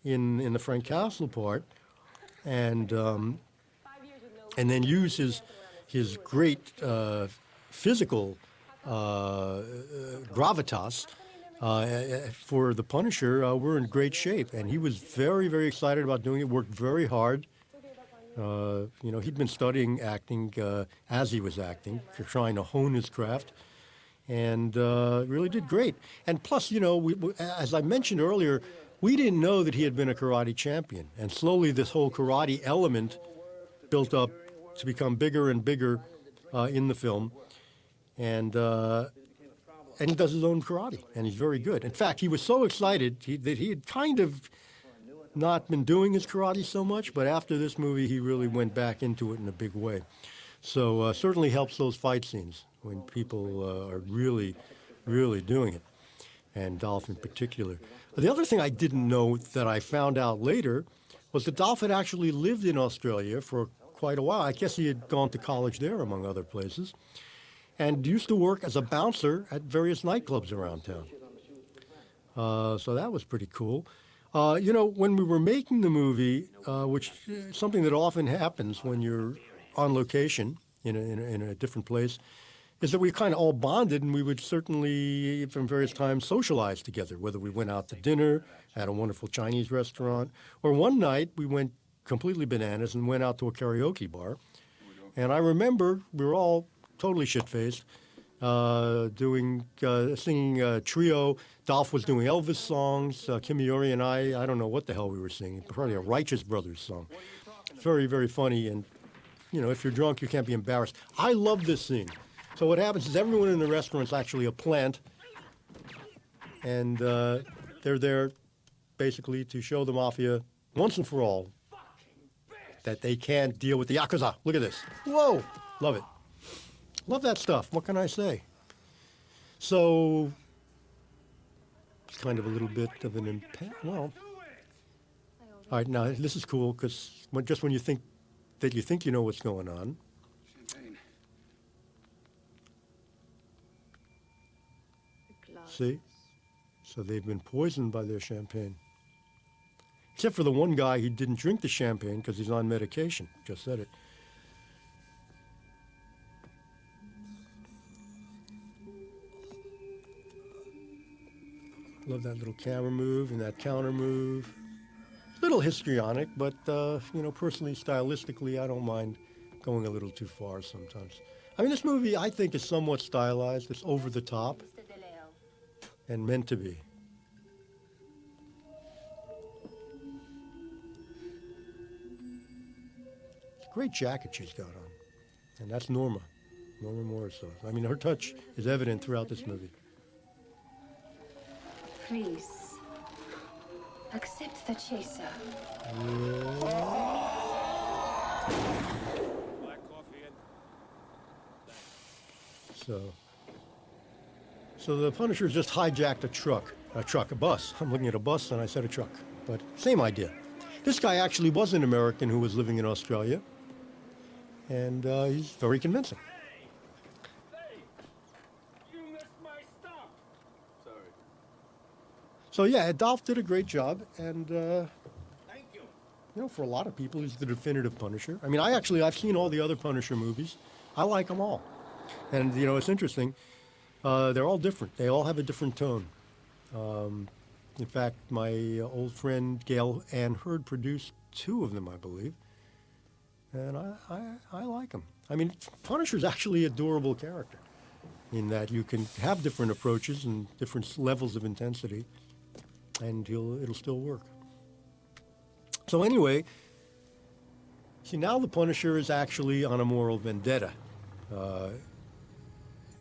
in the Frank Castle part and then use his great physical gravitas for the Punisher, we're in great shape. And he was very, very excited about doing it, worked very hard. He'd been studying acting as he was acting, trying to hone his craft, and really did great. And plus, as I mentioned earlier, we didn't know that he had been a karate champion. And slowly this whole karate element built up to become bigger and bigger in the film. And he does his own karate, and he's very good. In fact, he was so excited that he had kind of not been doing his karate so much, but after this movie, he really went back into it in a big way. So certainly helps those fight scenes when people are really, really doing it, and Dolph in particular. The other thing I didn't know that I found out later was that Dolph had actually lived in Australia for quite a while. I guess he had gone to college there, among other places, and used to work as a bouncer at various nightclubs around town. So that was pretty cool. When we were making the movie, which is something that often happens when you're on location in a different place, is that we kind of all bonded, and we would certainly, from various times, socialize together, whether we went out to dinner at a wonderful Chinese restaurant, or one night we went completely bananas and went out to a karaoke bar. And I remember we were all totally shit-faced, singing a trio. Dolph was doing Elvis songs. Kimiori and I don't know what the hell we were singing, probably a Righteous Brothers song. Very, very funny, and, if you're drunk, you can't be embarrassed. I love this scene. So what happens is everyone in the restaurant's actually a plant, and they're there basically to show the mafia once and for all that they can't deal with the Yakuza. Look at this. Whoa! Love it. Love that stuff. What can I say? So it's kind of a little bit of an impact. Well, all right, now this is cool because just when you think you know what's going on. See? So they've been poisoned by their champagne. Except for the one guy, he didn't drink the champagne because he's on medication. Just said it. Love that little camera move and that counter move. Little histrionic, but, personally, stylistically, I don't mind going a little too far sometimes. I mean, this movie, I think, is somewhat stylized. It's over the top and meant to be. Great jacket she's got on. And that's Norma Morris's. I mean, her touch is evident throughout this movie. Please, accept the chaser. So the Punisher just hijacked a bus. I'm looking at a bus and I said a truck, but same idea. This guy actually was an American who was living in Australia, and he's very convincing. So yeah, Dolph did a great job, and Thank you. for a lot of people, he's the definitive Punisher. I mean, I've seen all the other Punisher movies. I like them all, and it's interesting. They're all different. They all have a different tone. In fact, my old friend Gail Ann Hurd produced 2 of them, I believe, and I like them. I mean, Punisher's actually a durable character in that you can have different approaches and different levels of intensity, and it'll still work. So anyway, see, now the Punisher is actually on a moral vendetta.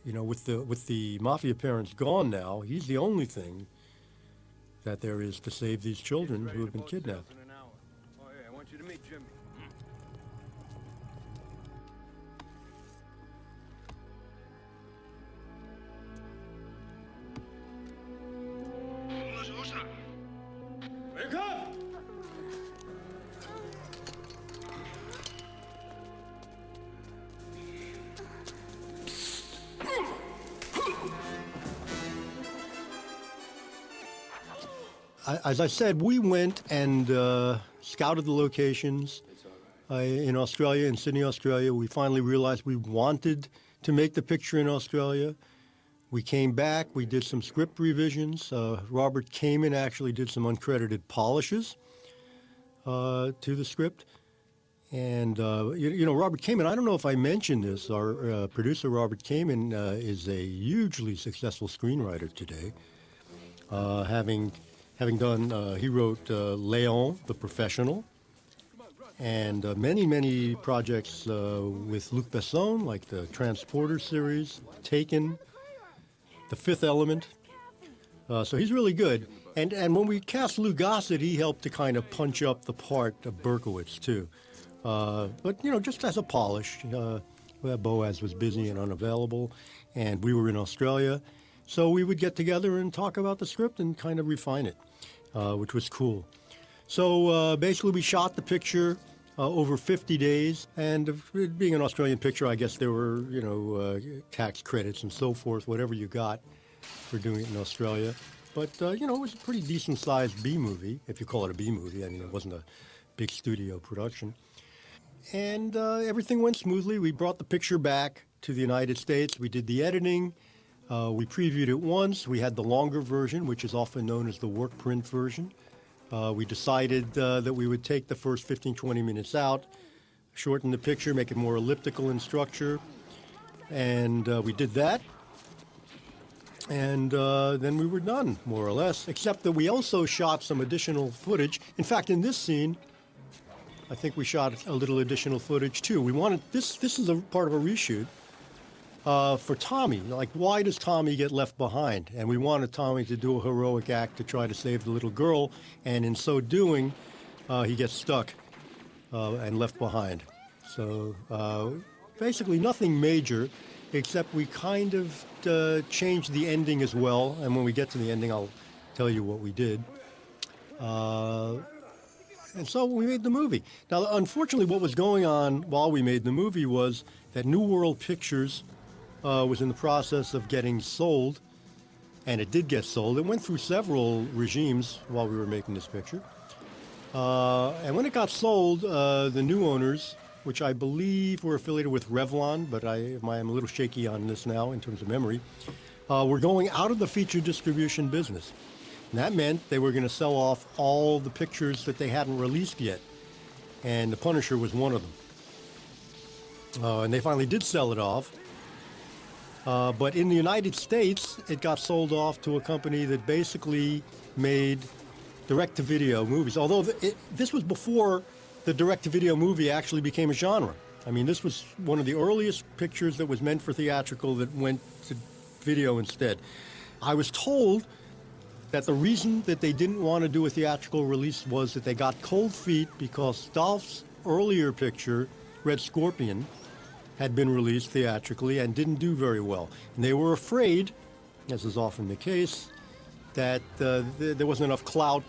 With the mafia parents gone now, he's the only thing that there is to save these children who have been kidnapped. Oh, yeah, I want you to meet Jimmy. Wake up! As I said, we went and scouted the locations in Australia, in Sydney, Australia. We finally realized we wanted to make the picture in Australia. We came back, we did some script revisions. Robert Kamen actually did some uncredited polishes to the script. And, Robert Kamen, I don't know if I mentioned this, our producer Robert Kamen is a hugely successful screenwriter today, having done, he wrote Léon, The Professional, and many projects with Luc Besson, like the Transporter series, Taken, The Fifth Element. So he's really good. And when we cast Lou Gossett, he helped to kind of punch up the part of Berkowitz, too. But, just as a polish, Boaz was busy and unavailable, and we were in Australia. So we would get together and talk about the script and kind of refine it, which was cool. So basically we shot the picture over 50 days. And being an Australian picture, I guess there were, tax credits and so forth, whatever you got for doing it in Australia. But, it was a pretty decent-sized B-movie, if you call it a B-movie. I mean, it wasn't a big studio production. And everything went smoothly. We brought the picture back to the United States. We did the editing. We previewed it once. We had the longer version, which is often known as the work print version. We decided that we would take the first 15, 20 minutes out, shorten the picture, make it more elliptical in structure. And we did that. And then we were done, more or less, except that we also shot some additional footage. In fact, in this scene, I think we shot a little additional footage, too. We wanted, this is a part of a reshoot for Tommy. Like, why does Tommy get left behind? And we wanted Tommy to do a heroic act to try to save the little girl, and in so doing, he gets stuck and left behind. So basically nothing major, except we kind of changed the ending as well. And when we get to the ending, I'll tell you what we did. And so we made the movie. Now, unfortunately, what was going on while we made the movie was that New World Pictures was in the process of getting sold, and it did get sold. It went through several regimes while we were making this picture. And when it got sold, the new owners, which I believe were affiliated with Revlon, but I'm a little shaky on this now in terms of memory, were going out of the feature distribution business. And that meant they were going to sell off all the pictures that they hadn't released yet. And The Punisher was one of them. And they finally did sell it off. But in the United States, it got sold off to a company that basically made direct-to-video movies. Although this was before the direct-to-video movie actually became a genre. I mean, this was one of the earliest pictures that was meant for theatrical that went to video instead. I was told that the reason that they didn't want to do a theatrical release was that they got cold feet because Dolph's earlier picture, Red Scorpion, had been released theatrically and didn't do very well. And they were afraid, as is often the case, that there wasn't enough clout.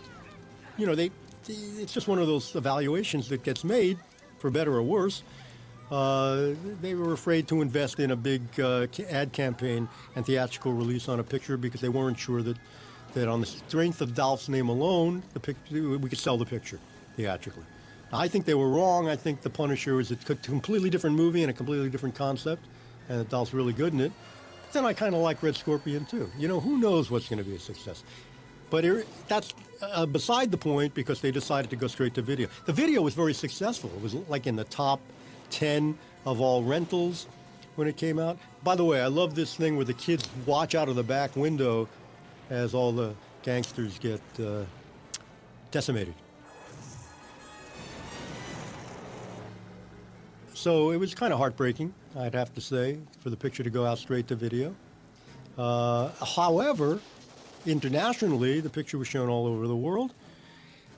It's just one of those evaluations that gets made, for better or worse. They were afraid to invest in a big ad campaign and theatrical release on a picture because they weren't sure that on the strength of Dolph's name alone, we could sell the picture theatrically. I think they were wrong. I think The Punisher is a completely different movie and a completely different concept, and Dolph's really good in it. But then I kind of like Red Scorpion, too. Who knows what's going to be a success? But that's beside the point because they decided to go straight to video. The video was very successful. It was like in the top 10 of all rentals when it came out. By the way, I love this thing where the kids watch out of the back window as all the gangsters get decimated. So it was kind of heartbreaking, I'd have to say, for the picture to go out straight to video. However, internationally, the picture was shown all over the world.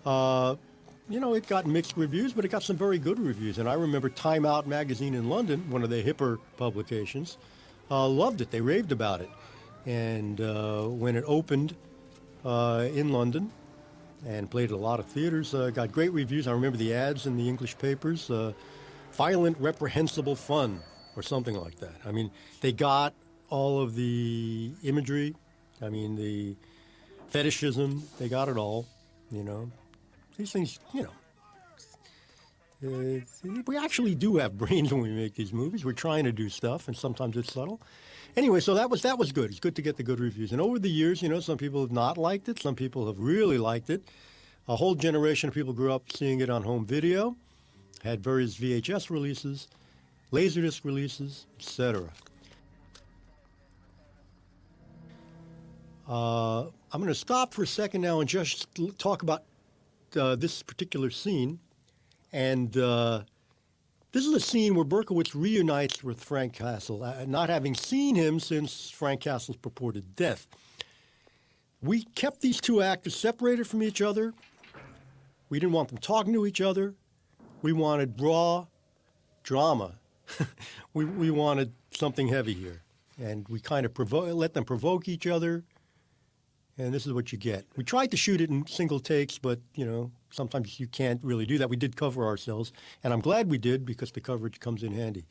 It got mixed reviews, but it got some very good reviews. And I remember Time Out magazine in London, one of the hipper publications, loved it. They raved about it. And when it opened in London and played at a lot of theaters, got great reviews. I remember the ads in the English papers, violent, reprehensible fun, or something like that. I mean, they got all of the imagery, the fetishism, they got it all, These things, we actually do have brains when we make these movies. We're trying to do stuff, and sometimes it's subtle. Anyway, so that was good. It's good to get the good reviews. And over the years, some people have not liked it. Some people have really liked it. A whole generation of people grew up seeing it on home video, had various VHS releases, Laserdisc releases, etc. I'm going to stop for a second now and just talk about this particular scene. And this is a scene where Berkowitz reunites with Frank Castle, not having seen him since Frank Castle's purported death. We kept these two actors separated from each other. We didn't want them talking to each other. We wanted raw drama. we wanted something heavy here. And we kind of let them provoke each other. And this is what you get. We tried to shoot it in single takes, but, sometimes you can't really do that. We did cover ourselves, and I'm glad we did because the coverage comes in handy.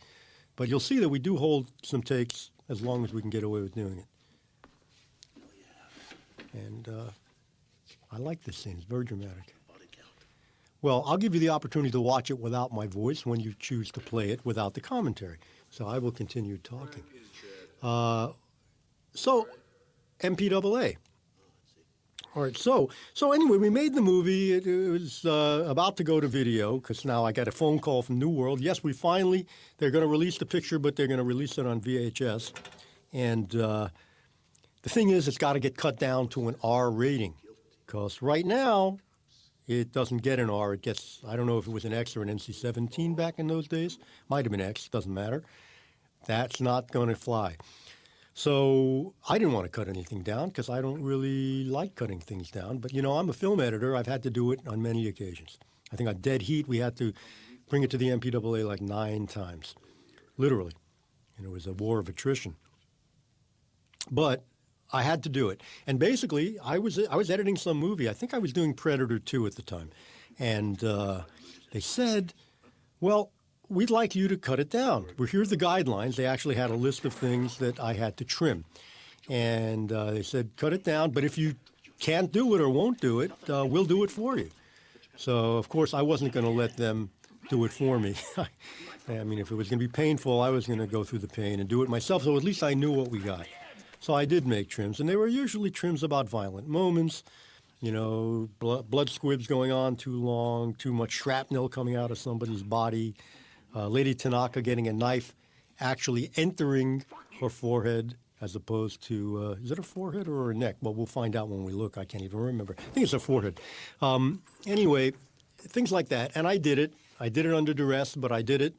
But you'll see that we do hold some takes as long as we can get away with doing it. And I like this scene. It's very dramatic. Well, I'll give you the opportunity to watch it without my voice when you choose to play it without the commentary. So I will continue talking. So, MPAA. All right, so anyway, we made the movie. It was about to go to video because now I got a phone call from New World. Yes, they're going to release the picture, but they're going to release it on VHS. And the thing is, it's got to get cut down to an R rating because right now it doesn't get an R. It gets, I don't know if it was an X or an NC-17 back in those days. Might have been X, doesn't matter. That's not going to fly. So I didn't want to cut anything down because I don't really like cutting things down. But, I'm a film editor. I've had to do it on many occasions. I think on Dead Heat, we had to bring it to the MPAA like 9 times, literally. And it was a war of attrition. But I had to do it. And basically, I was editing some movie. I think I was doing Predator 2 at the time. And they said, well, we'd like you to cut it down. Well, here's the guidelines. They actually had a list of things that I had to trim. And they said, cut it down, but if you can't do it or won't do it, we'll do it for you. So, of course, I wasn't going to let them do it for me. I mean, if it was going to be painful, I was going to go through the pain and do it myself, so at least I knew what we got. So I did make trims, and they were usually trims about violent moments, blood squibs going on too long, too much shrapnel coming out of somebody's body, Lady Tanaka getting a knife actually entering her forehead as opposed to, is it a forehead or a neck? Well, we'll find out when we look. I can't even remember. I think it's a forehead. Anyway, things like that. And I did it. I did it under duress, but I did it.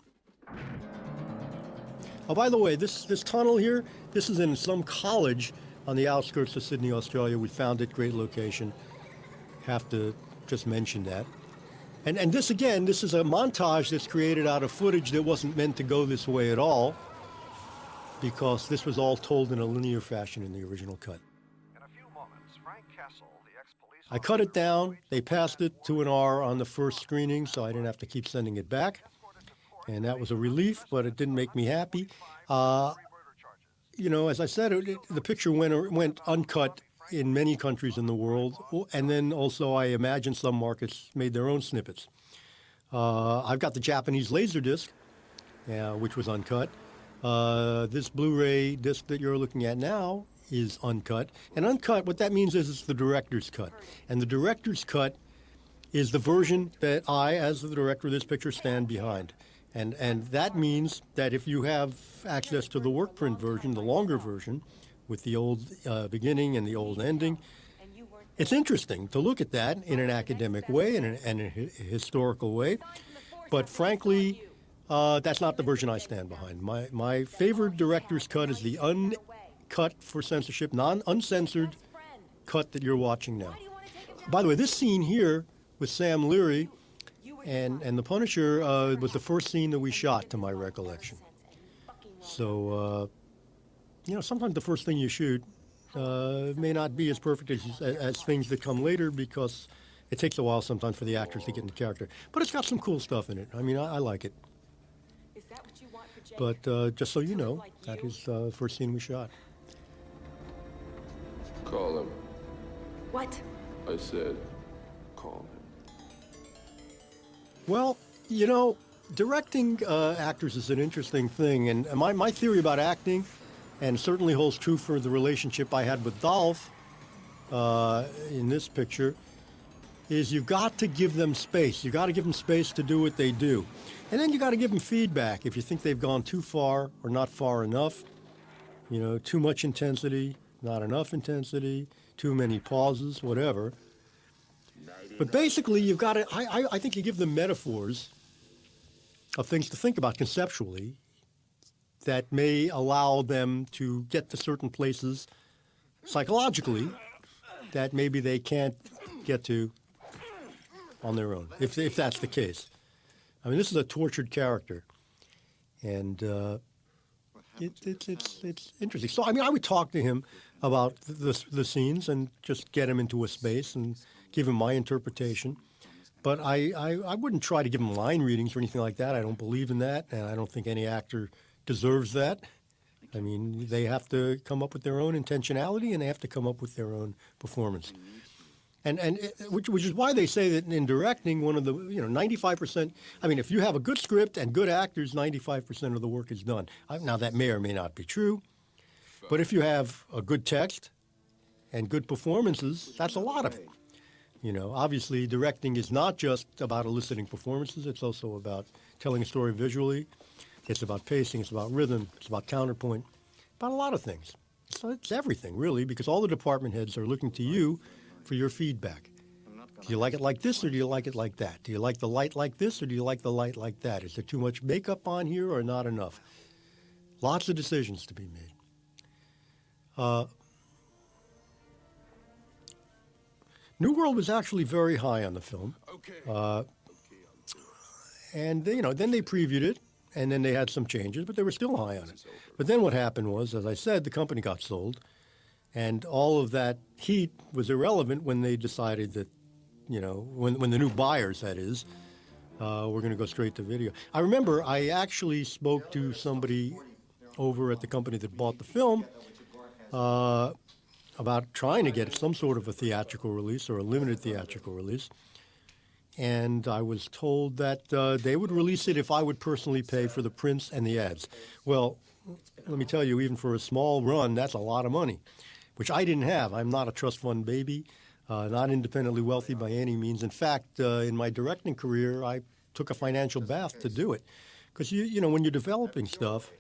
Oh, by the way, this tunnel here, this is in some college on the outskirts of Sydney, Australia. We found it, great location. Have to just mention that. And this, again, this is a montage that's created out of footage that wasn't meant to go this way at all because this was all told in a linear fashion in the original cut. In a few moments, Frank Castle, the ex-police I cut it down. They passed it to an R on the first screening, so I didn't have to keep sending it back. And that was a relief, but it didn't make me happy. As I said, the picture went uncut in many countries in the world, and then also I imagine some markets made their own snippets. I've got the Japanese Laserdisc, which was uncut. This Blu-ray disc that you're looking at now is uncut. And uncut, what that means is it's the director's cut. And the director's cut is the version that I, as the director of this picture, stand behind. And that means that if you have access to the work print version, the longer version, with the old beginning and the old ending, it's interesting to look at that in an academic way and in a historical way. But frankly, that's not the version I stand behind. My favorite director's cut is the uncut for censorship, uncensored cut that you're watching now. By the way, this scene here with Sam Leary and the Punisher was the first scene that we shot, to my recollection. So, sometimes the first thing you shoot may not be as perfect as things that come later, because it takes a while sometimes for the actors to get into character. But it's got some cool stuff in it. I mean, I like it. But just so you know, that is the first scene we shot. Call him. What? I said, call him. Well, directing actors is an interesting thing. And my theory about acting, and certainly holds true for the relationship I had with Dolph in this picture, is you've got to give them space. You've got to give them space to do what they do. And then you got to give them feedback if you think they've gone too far or not far enough. Too much intensity, not enough intensity, too many pauses, whatever. But basically, you've got to, I think you give them metaphors of things to think about conceptually that may allow them to get to certain places psychologically that maybe they can't get to on their own, if that's the case. I mean, this is a tortured character, and it's interesting. So, I mean, I would talk to him about the scenes and just get him into a space and give him my interpretation. But I wouldn't try to give him line readings or anything like that. I don't believe in that, and I don't think any actor deserves that. I mean, they have to come up with their own intentionality, and they have to come up with their own performance. Which is why they say that in directing, one of the 95%. I mean, if you have a good script and good actors, 95% of the work is done. Now that may or may not be true, but if you have a good text and good performances, that's a lot of it. Obviously, directing is not just about eliciting performances. It's also about telling a story visually. It's about pacing. It's about rhythm. It's about counterpoint. About a lot of things. So it's everything, really, because all the department heads are looking to you for your feedback. Do you like it like this, or do you like it like that? Do you like the light like this, or do you like the light like that? Is there too much makeup on here or not enough? Lots of decisions to be made. New World was actually very high on the film. And then they previewed it, and then they had some changes, but they were still high on it. But then what happened was, as I said, the company got sold. And all of that heat was irrelevant when they decided that, when the new buyers, that is, were going to go straight to video. I remember I actually spoke to somebody over at the company that bought the film about trying to get some sort of a theatrical release or a limited theatrical release. And I was told that they would release it if I would personally pay for the prints and the ads. Well, let me tell you, even for a small run, that's a lot of money, which I didn't have. I'm not a trust fund baby, not independently wealthy by any means. In fact, in my directing career, I took a financial bath to do it. Because, when you're developing stuff,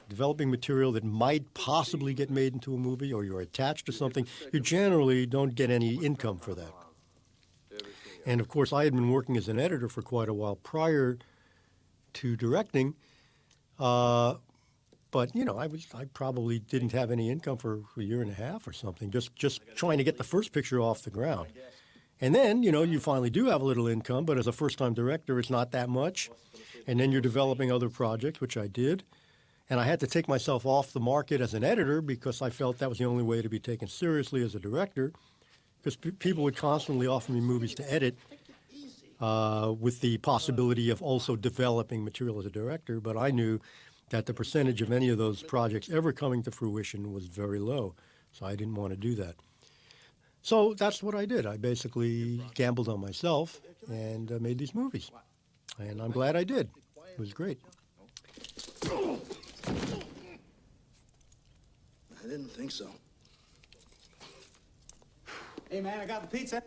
developing material that might possibly get made into a movie, or you're attached to something, you generally don't get any income for that. And, of course, I had been working as an editor for quite a while prior to directing. But, I probably didn't have any income for a year and a half or something, just trying to get the first picture off the ground. And then, you finally do have a little income, but as a first-time director, it's not that much. And then you're developing other projects, which I did. And I had to take myself off the market as an editor because I felt that was the only way to be taken seriously as a director, because people would constantly offer me movies to edit with the possibility of also developing material as a director. But I knew that the percentage of any of those projects ever coming to fruition was very low, so I didn't want to do that. So that's what I did. I basically gambled on myself and made these movies. And I'm glad I did. It was great. I didn't think so. Hey, man, I got the pizza.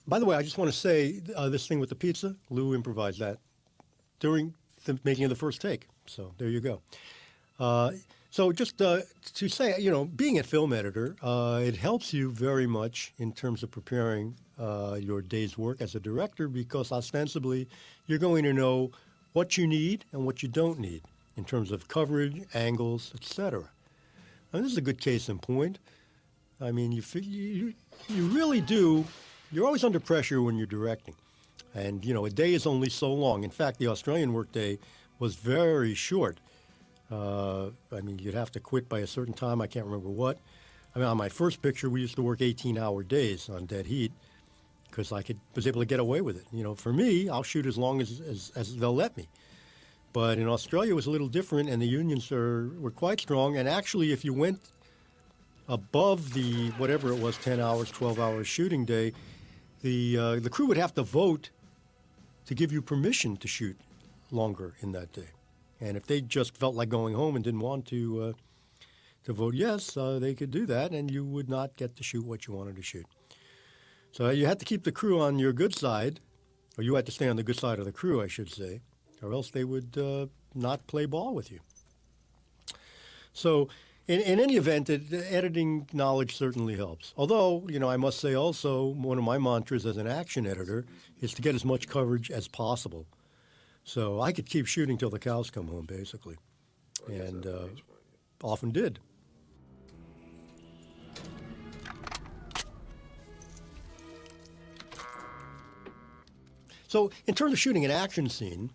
By the way, I just want to say this thing with the pizza, Lou improvised that during the making of the first take. So there you go. So just to say, being a film editor, it helps you very much in terms of preparing your day's work as a director, because ostensibly you're going to know what you need and what you don't need. in terms of coverage, angles, etc. And this is a good case in point. I mean, you really do. You're always under pressure when you're directing. And, you know, a day is only so long. In fact, the Australian workday was very short. I mean, you'd have to quit by a certain time. I can't remember what. I mean, on my first picture, we used to work 18-hour days on dead heat because was able to get away with it. You know, for me, I'll shoot as long as they'll let me. But in Australia, it was a little different, and the unions were quite strong. And actually, if you went above the, whatever it was, 10 hours, 12 hours shooting day, the crew would have to vote to give you permission to shoot longer in that day. And if they just felt like going home and didn't want to vote yes, they could do that, and you would not get to shoot what you wanted to shoot. So you had to keep the crew on your good side, or you had to stay on the good side of the crew, I should say, or else they would not play ball with you. So in any event, editing knowledge certainly helps. Although, you know, I must say also, one of my mantras as an action editor is to get as much coverage as possible. So I could keep shooting till the cows come home, basically, and often did. So in terms of shooting an action scene,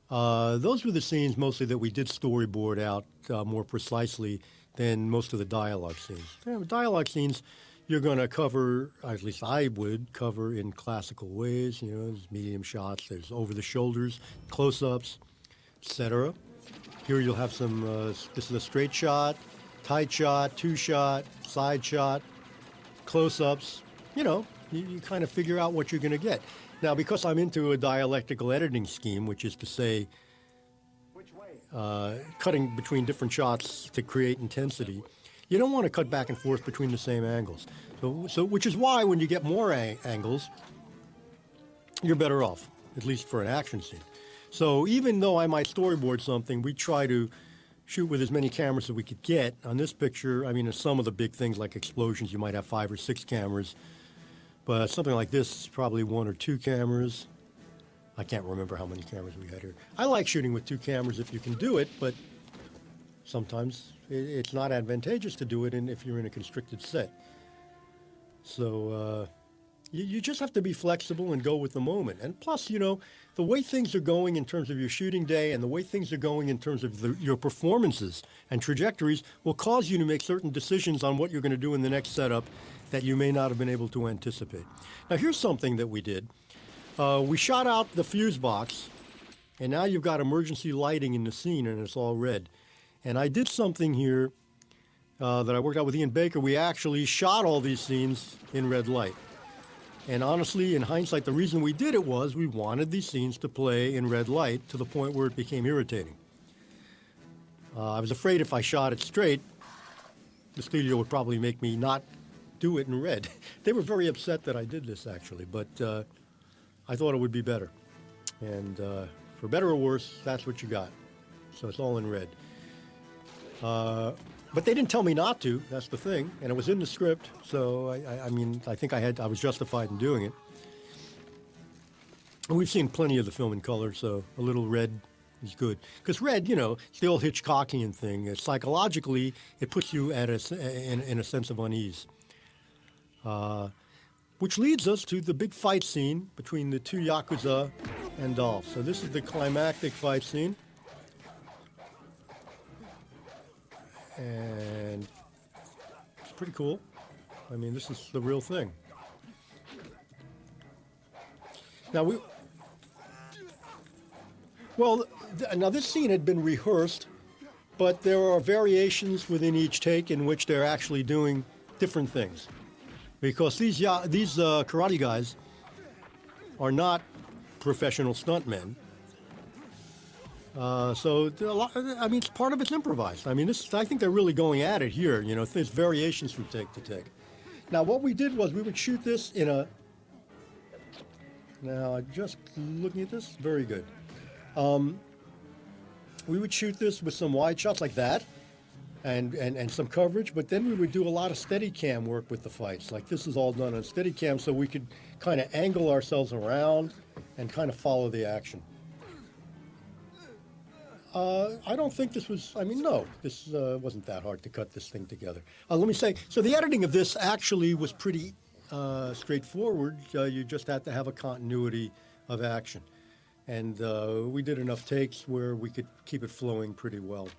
those were the scenes mostly that we did storyboard out more precisely than most of the dialogue scenes. Dialogue scenes you're going to cover, at least I would, cover in classical ways. You know, there's medium shots, there's over-the-shoulders, close-ups, etc. Here you'll have some, this is a straight shot, tight shot, two-shot, side shot, close-ups. You know, you kind of figure out what you're going to get. Now, because I'm into a dialectical editing scheme, which is to say cutting between different shots to create intensity, you don't want to cut back and forth between the same angles. So which is why when you get more angles, you're better off, at least for an action scene. So even though I might storyboard something, we try to shoot with as many cameras as we could get. On this picture, I mean, in some of the big things like explosions, you might have 5 or 6 cameras. But something like this is probably 1 or 2 cameras. I can't remember how many cameras we had here. I like shooting with 2 cameras if you can do it, but sometimes it's not advantageous to do it if you're in a constricted set. So you just have to be flexible and go with the moment. And plus, you know, the way things are going in terms of your shooting day and the way things are going in terms of your performances and trajectories will cause you to make certain decisions on what you're going to do in the next setup that you may not have been able to anticipate. Now, here's something that we did. We shot out the fuse box, and now you've got emergency lighting in the scene, and it's all red. And I did something here that I worked out with Ian Baker. We actually shot all these scenes in red light. And honestly, in hindsight, the reason we did it was we wanted these scenes to play in red light to the point where it became irritating. I was afraid if I shot it straight, the studio would probably make me not do it in red. They were very upset that I did this, actually, but I thought it would be better. And for better or worse, that's what you got. So it's all in red. But they didn't tell me not to, that's the thing, and it was in the script, so I mean, I think I was justified in doing it. And we've seen plenty of the film in color, so a little red is good. Because red, you know, it's the old Hitchcockian thing. Psychologically, it puts you in a sense of unease. Which leads us to the big fight scene between the 2 Yakuza and Dolph. So this is the climactic fight scene. And it's pretty cool. I mean, this is the real thing. Now now this scene had been rehearsed, but there are variations within each take in which they're actually doing different things. Because these karate guys are not professional stuntmen. So a lot, I mean, part of it's improvised. I mean, I think they're really going at it here. You know, there's variations from take to take. Now, what we did was we would shoot this in a. Now, just looking at this, very good. We would shoot this with some wide shots like that, and some coverage. But then we would do a lot of Steadicam work with the fights. Like this is all done on Steadicam, so we could kind of angle ourselves around and kind of follow the action. I don't think this was, I mean, no, this wasn't that hard to cut this thing together. Let me say, so the editing of this actually was pretty straightforward. You just had to have a continuity of action. And we did enough takes where we could keep it flowing pretty well.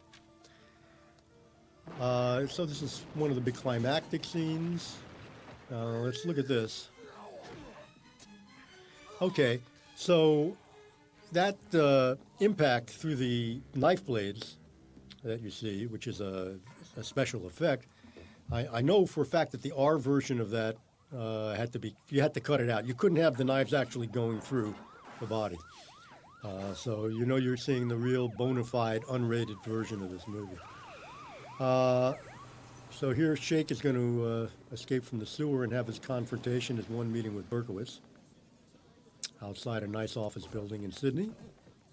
So this is one of the big climactic scenes. Let's look at this. Okay, so that impact through the knife blades that you see, which is a special effect, I know for a fact that the R version of that you had to cut it out. You couldn't have the knives actually going through the body. So you know you're seeing the real bona fide unrated version of this movie. So here Shake is going to escape from the sewer and have his confrontation, his one meeting with Berkowitz outside a nice office building in Sydney,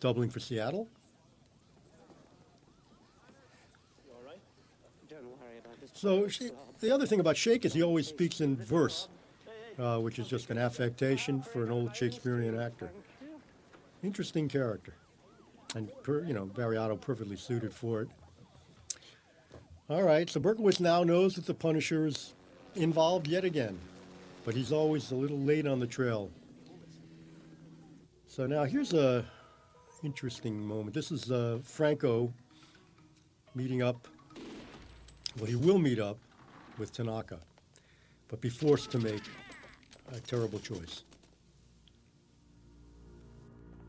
doubling for Seattle. So the other thing about Shake is he always speaks in verse, which is just an affectation for an old Shakespearean actor. Interesting character. And, Barry Otto perfectly suited for it. All right, so Berkowitz now knows that the Punisher is involved yet again, but he's always a little late on the trail. So now here's a interesting moment. This is Franco meeting up. Well, he will meet up with Tanaka, but be forced to make a terrible choice.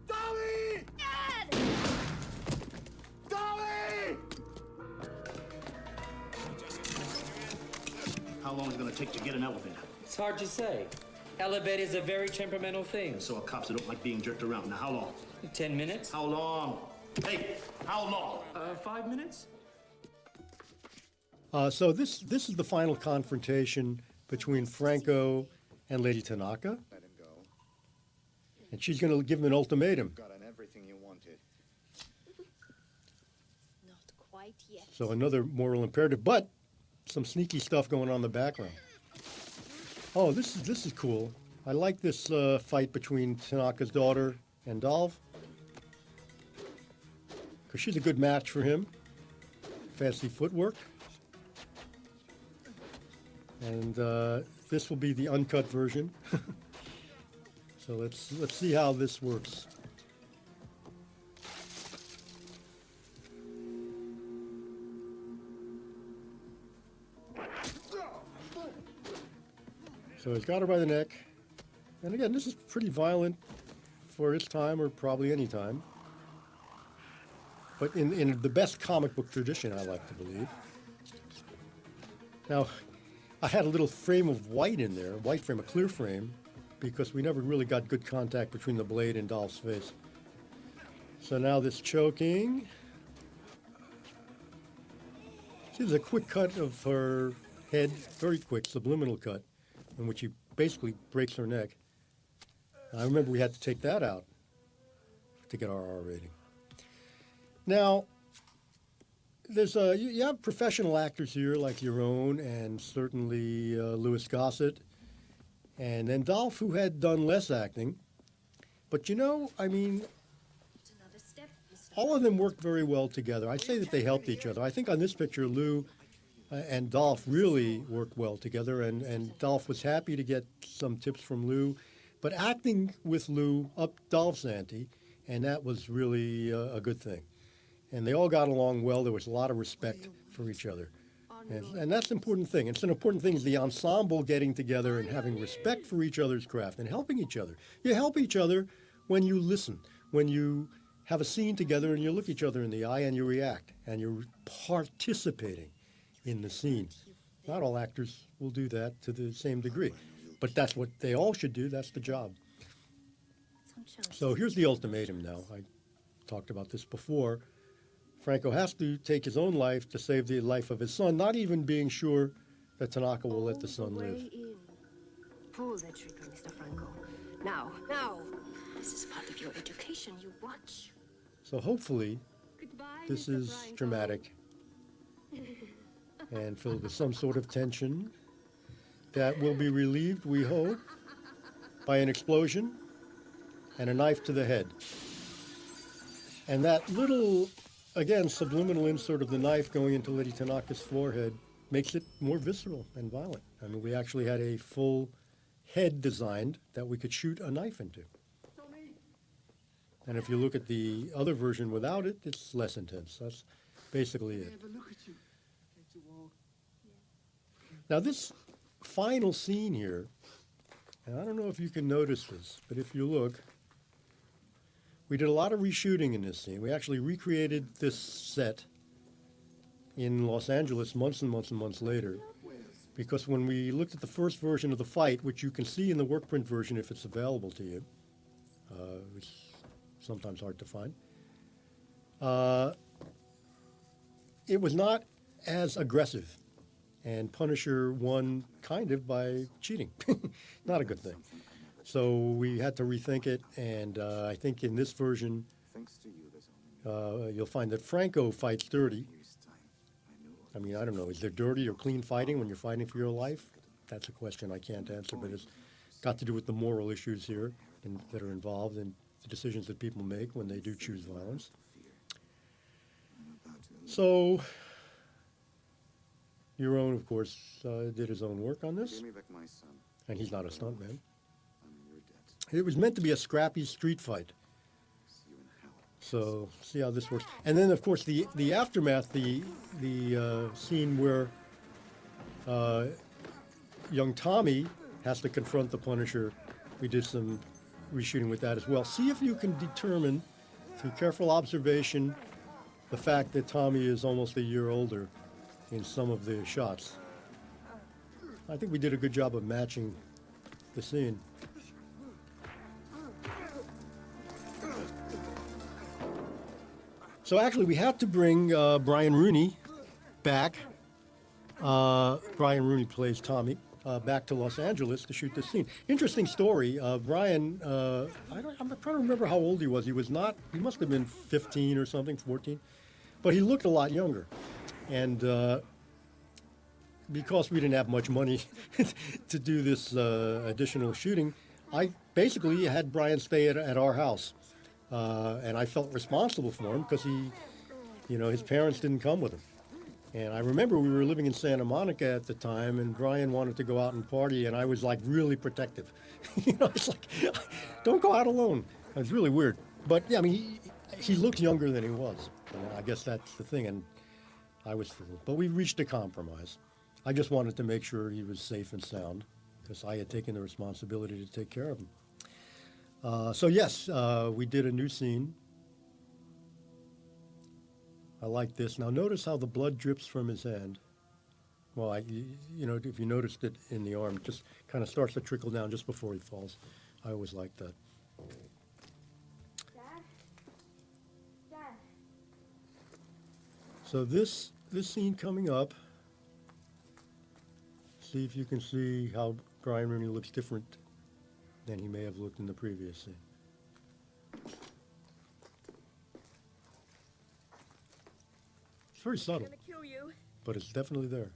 Dolly! Dad! Dolly! How long is it going to take to get an elevator? It's hard to say. Elevator is a very temperamental thing. So are cops that don't like being jerked around. Now, how long? 10 minutes. How long? Hey, how long? 5 minutes. So this is the final confrontation between Franco and Lady Tanaka, Let him go. and she's going to give him an ultimatum. Got on everything you wanted. Not quite yet. So another moral imperative, but some sneaky stuff going on in the background. Oh, this is cool. I like this fight between Tanaka's daughter and Dolph, because she's a good match for him. Fancy footwork. And this will be the uncut version. So let's see how this works. So he's got her by the neck. And again, this is pretty violent for its time, or probably any time. But in the best comic book tradition, I like to believe. Now, I had a little frame of white in there, white frame, a clear frame, because we never really got good contact between the blade and Dolph's face. So now this choking. See, there's a quick cut of her head, very quick, subliminal cut, in which he basically breaks her neck. I remember we had to take that out to get our R rating. Now, there's you have professional actors here like your own, and certainly Louis Gossett, and then Dolph, who had done less acting. But I mean, all of them worked very well together. I'd say that they helped each other. I think on this picture, Lou and Dolph really worked well together, and Dolph was happy to get some tips from Lou. But acting with Lou upped Dolph's ante, and that was really a good thing. And they all got along well. There was a lot of respect for each other. And that's an important thing. It's an important thing is the ensemble getting together and having respect for each other's craft and helping each other. You help each other when you listen, when you have a scene together and you look each other in the eye and you react and you're participating in the scene. Not all actors will do that to the same degree, but that's what they all should do. That's the job. So here's the ultimatum now. I talked about this before. Franco has to take his own life to save the life of his son, not even being sure that Tanaka will let the son live. Pull that trigger, Mr. Franco. Now. This is part of your education. You watch. So hopefully, Goodbye, this Mr. is Franco. dramatic and filled with some sort of tension that will be relieved, we hope, by an explosion and a knife to the head. And that little again, subliminal insert of the knife going into Lady Tanaka's forehead makes it more visceral and violent. I mean, we actually had a full head designed that we could shoot a knife into. And if you look at the other version without it, it's less intense. That's basically it. Now this final scene here, and I don't know if you can notice this, but if you look, we did a lot of reshooting in this scene. We actually recreated this set in Los Angeles months and months and months later, because when we looked at the first version of the fight, which you can see in the work print version if it's available to you, which is sometimes hard to find, it was not as aggressive. And Punisher won kind of by cheating. Not a good thing. So we had to rethink it, and I think in this version, you'll find that Franco fights dirty. I mean, I don't know, is there dirty or clean fighting when you're fighting for your life? That's a question I can't answer, but it's got to do with the moral issues here that are involved and the decisions that people make when they do choose violence. So, Yaron, of course, did his own work on this, and he's not a stuntman. It was meant to be a scrappy street fight. So, see how this works. And then, of course, the aftermath, the scene where young Tommy has to confront the Punisher, we did some reshooting with that as well. See if you can determine, through careful observation, the fact that Tommy is almost a year older in some of the shots. I think we did a good job of matching the scene. So actually we had to bring Brian Rooney back. Brian Rooney plays Tommy, back to Los Angeles to shoot this scene. Interesting story. Brian, I'm trying to remember how old he was. He must have been 15 or something, 14. But he looked a lot younger. And because we didn't have much money to do this additional shooting, I basically had Brian stay at our house. And I felt responsible for him because his parents didn't come with him. And I remember we were living in Santa Monica at the time, and Brian wanted to go out and party, and I was like really protective. It's like, don't go out alone. It was really weird. But yeah, I mean, he looked younger than he was. And I guess that's the thing, and I was fooled. But we reached a compromise. I just wanted to make sure he was safe and sound because I had taken the responsibility to take care of him. So yes, we did a new scene. I like this. Now notice how the blood drips from his hand. Well, if you noticed it in the arm, it just kind of starts to trickle down just before he falls. I always like that. Dad. So this scene coming up, see if you can see how Brian Rooney looks different than he may have looked in the previous scene. It's very subtle, but it's definitely there.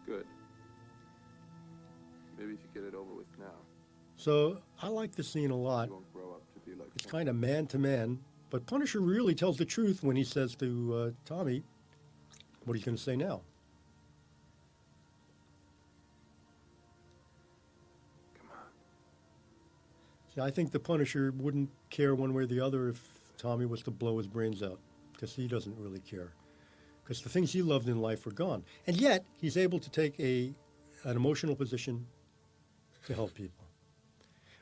Good. Maybe if you get it over with now. So I like this scene a lot. You won't grow up to be like It's kind of man-to-man, but Punisher really tells the truth when he says to Tommy what he's going to say now. I think the Punisher wouldn't care one way or the other if Tommy was to blow his brains out, because he doesn't really care. Because the things he loved in life are gone. And yet, he's able to take an emotional position to help people.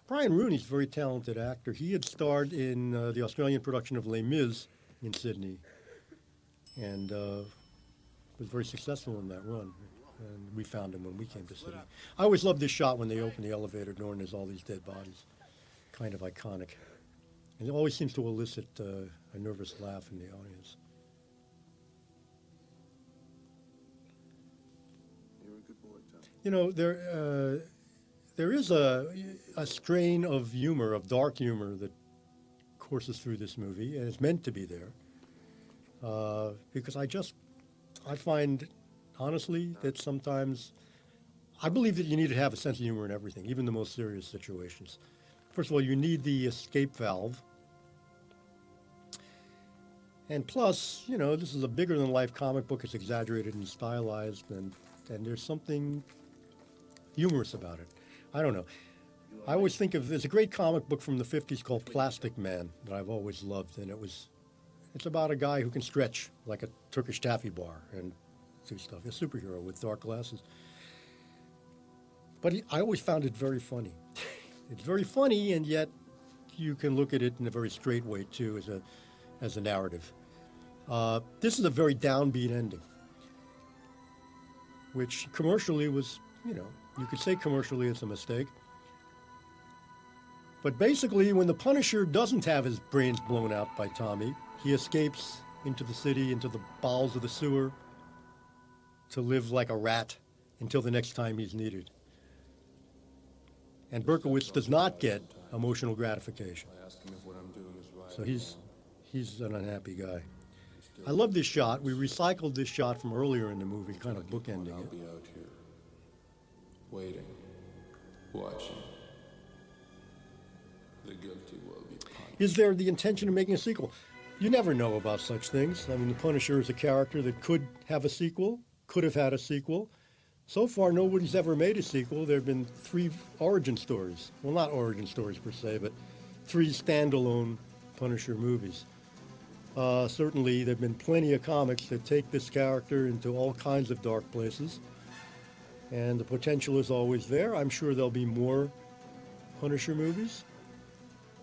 Brian Rooney's a very talented actor. He had starred in the Australian production of Les Mis in Sydney, and was very successful in that run. And we found him when we came to Sydney. I always loved this shot when they open the elevator door and there's all these dead bodies. Kind of iconic. And it always seems to elicit a nervous laugh in the audience. You're a good boy, Tom. There is a strain of humor, of dark humor, that courses through this movie, and it's meant to be there. Because I find, honestly, that sometimes, I believe that you need to have a sense of humor in everything, even the most serious situations. First of all, you need the escape valve. And plus, you know, this is a bigger-than-life comic book. It's exaggerated and stylized, and there's something humorous about it. I don't know. I always think of, there's a great comic book from the 50s called Plastic Man that I've always loved, and it's about a guy who can stretch like a Turkish taffy bar and do stuff. A superhero with dark glasses. But I always found it very funny. It's very funny, and yet you can look at it in a very straight way, too, as a narrative. This is a very downbeat ending, which commercially was, you know, you could say commercially it's a mistake. But basically, when the Punisher doesn't have his brains blown out by Tommy, he escapes into the city, into the bowels of the sewer, to live like a rat until the next time he's needed. And Berkowitz does not get emotional gratification. So he's an unhappy guy. I love this shot. We recycled this shot from earlier in the movie, kind of bookending I'll it. be out here, waiting, watching. The guilty will be punished. Is there the intention of making a sequel? You never know about such things. I mean, the Punisher is a character that could have a sequel, could have had a sequel. So far, nobody's ever made a sequel. There have been 3 origin stories. Well, not origin stories per se, but 3 standalone Punisher movies. Certainly, there have been plenty of comics that take this character into all kinds of dark places. And the potential is always there. I'm sure there'll be more Punisher movies.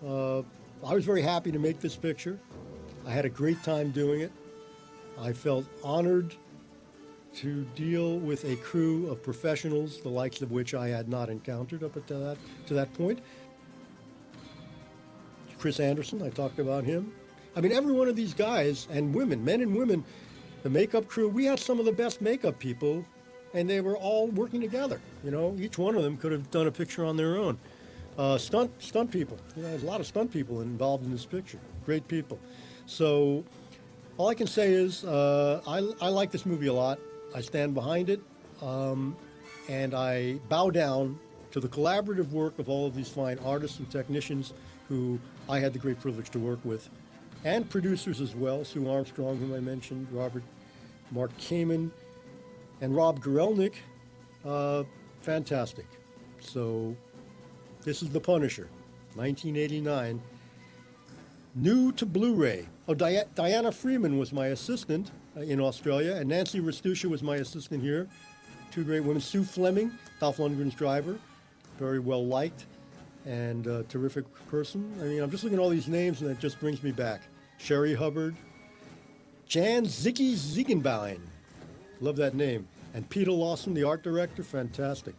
I was very happy to make this picture. I had a great time doing it. I felt honored to deal with a crew of professionals, the likes of which I had not encountered up to that point. Chris Anderson, I talked about him. I mean, every one of these guys and women, men and women, the makeup crew, we had some of the best makeup people, and they were all working together. You know, each one of them could have done a picture on their own. Stunt people. You know, there's a lot of stunt people involved in this picture. Great people. So all I can say is I like this movie a lot. I stand behind it, and I bow down to the collaborative work of all of these fine artists and technicians who I had the great privilege to work with, and producers as well, Sue Armstrong, whom I mentioned, Mark Kamen, and Rob Gorelnik. Fantastic. So this is The Punisher, 1989. New to Blu-ray. Oh, Diana Freeman was my assistant in Australia, and Nancy Rastusha was my assistant here. 2 great women. Sue Fleming, Dolph Lundgren's driver, very well liked and a terrific person. I mean, I'm just looking at all these names, and it just brings me back. Sherry Hubbard, Jan Ziggy Ziegenbein, love that name, and Peter Lawson, the art director, fantastic.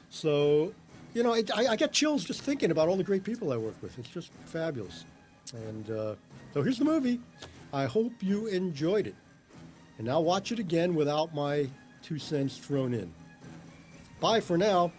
So, you know, I get chills just thinking about all the great people I work with. It's just fabulous. And so here's the movie. I hope you enjoyed it. And now watch it again without my 2 cents thrown in. Bye for now.